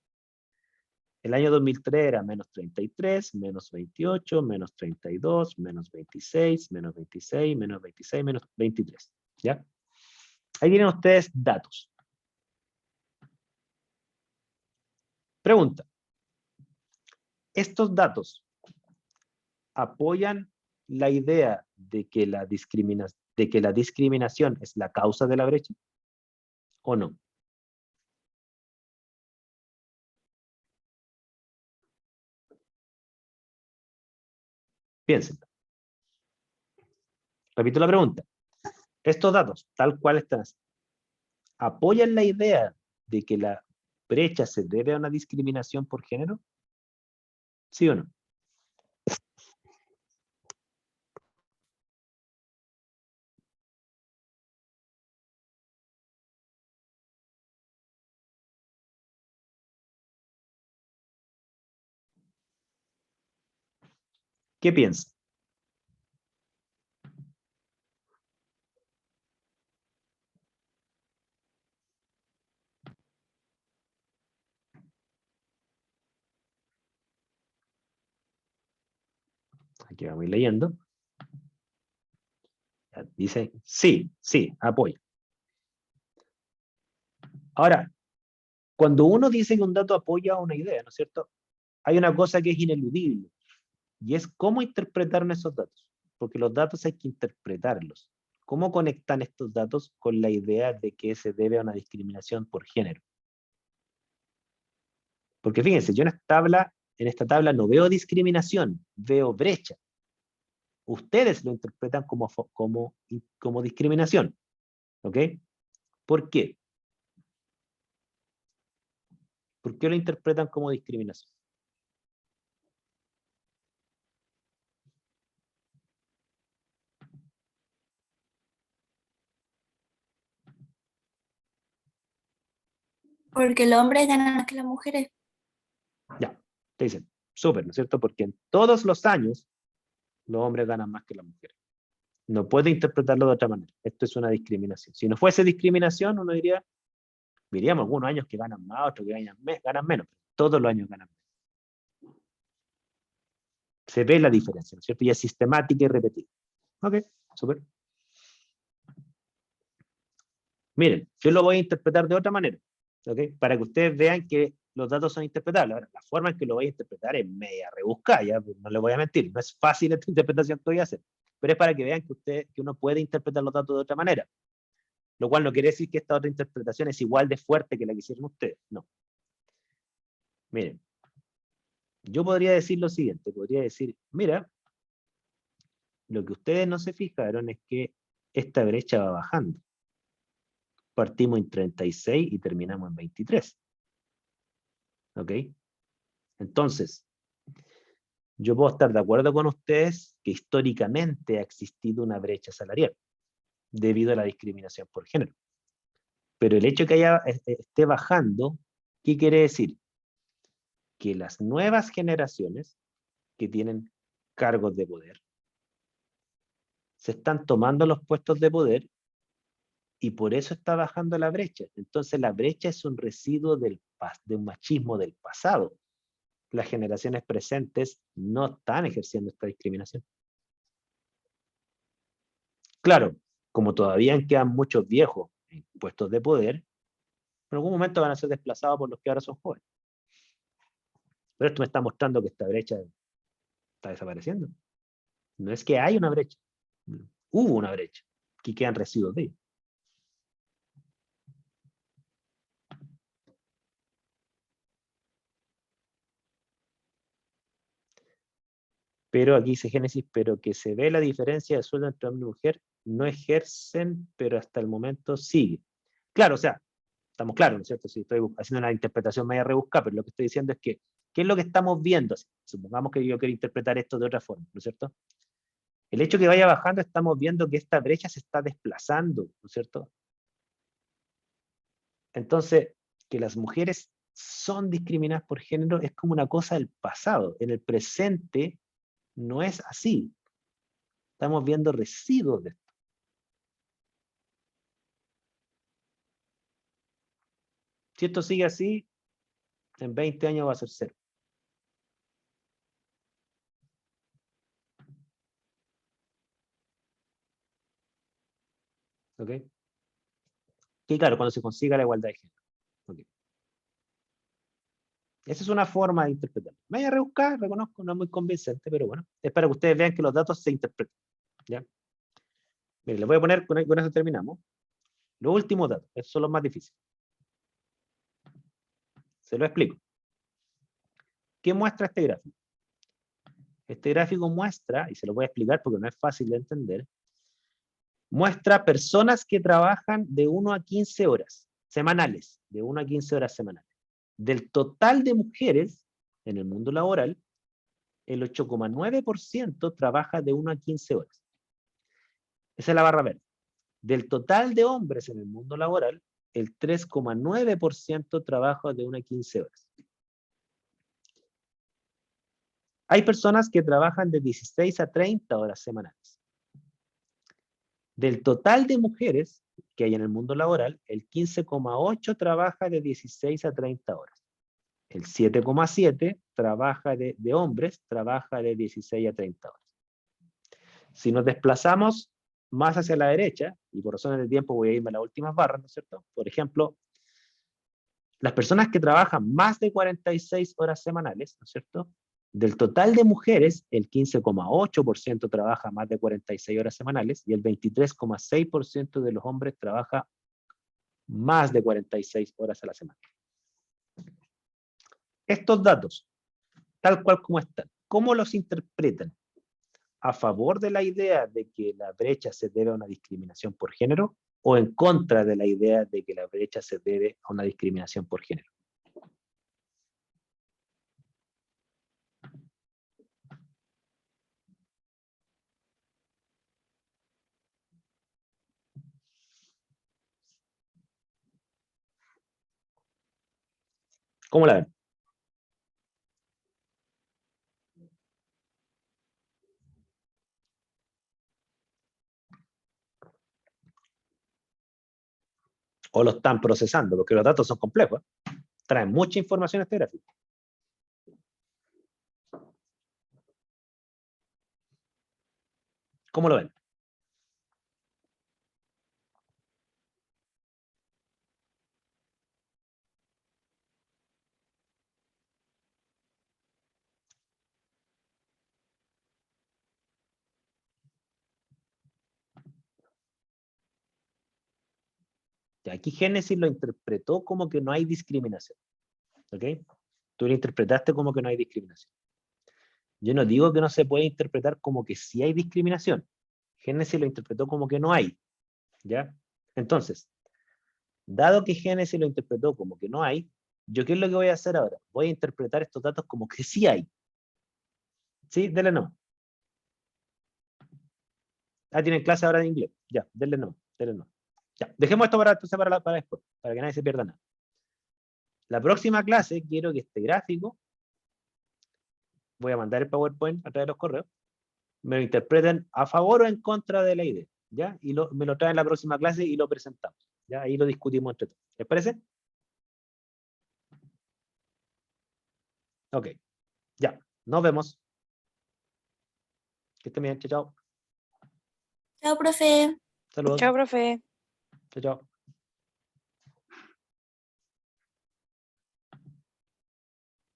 El año 2003 era menos 33, menos 28, menos 32, menos 26, menos 26, menos 26, menos 23. ¿Ya? Ahí tienen ustedes datos. Pregunta. ¿Estos datos apoyan la idea de que la discriminación es la causa de la brecha? ¿O no? Piensen. Repito la pregunta. Estos datos, tal cual están, ¿apoyan la idea de que la brecha se debe a una discriminación por género? ¿Sí o no? ¿Qué piensan? Aquí vamos a ir leyendo. Dice, sí, sí, apoya. Ahora, cuando uno dice que un dato apoya una idea, ¿no es cierto? Hay una cosa que es ineludible, y es cómo interpretar esos datos. Porque los datos hay que interpretarlos. ¿Cómo conectan estos datos con la idea de que se debe a una discriminación por género? Porque fíjense, yo en esta tabla no veo discriminación, veo brecha. Ustedes lo interpretan como discriminación. ¿Ok? ¿Por qué? ¿Por qué lo interpretan como discriminación? Porque los hombres ganan más que las mujeres. Ya, te dicen, súper, ¿no es cierto? Porque en todos los años los hombres ganan más que las mujeres. No puede interpretarlo de otra manera. Esto es una discriminación. Si no fuese discriminación, uno diría, diríamos algunos años que ganan más, otros que ganan menos. Todos los años ganan menos. Se ve la diferencia, ¿no es cierto? Y es sistemática y repetida. Ok, súper. Miren, yo lo voy a interpretar de otra manera, ¿ok? Para que ustedes vean que los datos son interpretables. Ahora, la forma en que lo voy a interpretar es media rebuscada, ya no les voy a mentir, no es fácil esta interpretación que voy a hacer, pero es para que vean que uno puede interpretar los datos de otra manera, lo cual no quiere decir que esta otra interpretación es igual de fuerte que la que hicieron ustedes, no. Miren, yo podría decir lo siguiente, podría decir, mira, lo que ustedes no se fijaron es que esta brecha va bajando. Partimos en 36 y terminamos en 23. ¿Ok? Entonces, yo puedo estar de acuerdo con ustedes que históricamente ha existido una brecha salarial debido a la discriminación por género. Pero el hecho de que esté bajando, ¿qué quiere decir? Que las nuevas generaciones que tienen cargos de poder se están tomando los puestos de poder y por eso está bajando la brecha. Entonces la brecha es un residuo de un machismo del pasado. Las generaciones presentes no están ejerciendo esta discriminación. Claro, como todavía quedan muchos viejos en puestos de poder, en algún momento van a ser desplazados por los que ahora son jóvenes. Pero esto me está mostrando que esta brecha está desapareciendo. No es que hay una brecha, hubo una brecha, que quedan residuos de ella. Pero aquí dice Génesis, pero que se ve la diferencia de sueldo entre hombre y mujer, no ejercen, pero hasta el momento sigue. Claro, o sea, estamos claros, ¿no es cierto? Si estoy haciendo una interpretación media rebuscada, pero lo que estoy diciendo es que, ¿qué es lo que estamos viendo? Supongamos que yo quiero interpretar esto de otra forma, ¿no es cierto? El hecho que vaya bajando, estamos viendo que esta brecha se está desplazando, ¿no es cierto? Entonces, que las mujeres son discriminadas por género es como una cosa del pasado. En el presente no es así. Estamos viendo residuos de esto. Si esto sigue así, en 20 años va a ser cero. ¿Ok? Y claro, cuando se consiga la igualdad de género. ¿Ok? Esa es una forma de interpretarlo. Me voy a rebuscar, reconozco, no es muy convincente, pero bueno, es para que ustedes vean que los datos se interpretan. ¿Ya? Miren, les voy a poner, con eso terminamos. Los últimos datos, esos son los más difíciles. Se lo explico. ¿Qué muestra este gráfico? Este gráfico muestra, y se lo voy a explicar porque no es fácil de entender, muestra personas que trabajan de 1 a 15 horas semanales, de 1 a 15 horas semanales. Del total de mujeres en el mundo laboral, el 8,9% trabaja de 1 a 15 horas. Esa es la barra verde. Del total de hombres en el mundo laboral, el 3,9% trabaja de 1 a 15 horas. Hay personas que trabajan de 16 a 30 horas semanales. Del total de mujeres que hay en el mundo laboral, el 15,8 trabaja de 16 a 30 horas. El 7,7 trabaja de hombres, trabaja de 16 a 30 horas. Si nos desplazamos más hacia la derecha, y por razones de tiempo voy a irme a las últimas barras, ¿no es cierto? Por ejemplo, las personas que trabajan más de 46 horas semanales, ¿no es cierto? Del total de mujeres, el 15,8% trabaja más de 46 horas semanales y el 23,6% de los hombres trabaja más de 46 horas a la semana. Estos datos, tal cual como están, ¿cómo los interpretan? a favor de la idea de que la brecha se debe a una discriminación por género o en contra de la idea de que la brecha se debe a una discriminación por género? ¿Cómo la ven? O lo están procesando, porque los datos son complejos, ¿eh? Traen mucha información este gráfico. ¿Cómo lo ven? Aquí Génesis lo interpretó como que no hay discriminación. ¿Ok? Tú lo interpretaste como que no hay discriminación. Yo no digo que no se puede interpretar como que sí hay discriminación. Génesis lo interpretó como que no hay. ¿Ya? Entonces, dado que Génesis lo interpretó como que no hay, ¿yo qué es lo que voy a hacer ahora? Voy a interpretar estos datos como que sí hay. ¿Sí? Denle no. Ah, tienen clase ahora de inglés. Ya, denle no. Denle no. Ya, dejemos esto para después, para que nadie se pierda nada. La próxima clase quiero que este gráfico, voy a mandar el PowerPoint a través de los correos, me lo interpreten a favor o en contra de la idea, ¿ya? Y me lo traen la próxima clase y lo presentamos, ¿ya? Ahí lo discutimos entre todos. ¿Les parece? Ok, ya, nos vemos. Que estén bien, chao, chao. Chao, profe. Saludos, Chao, profe. chao, chao.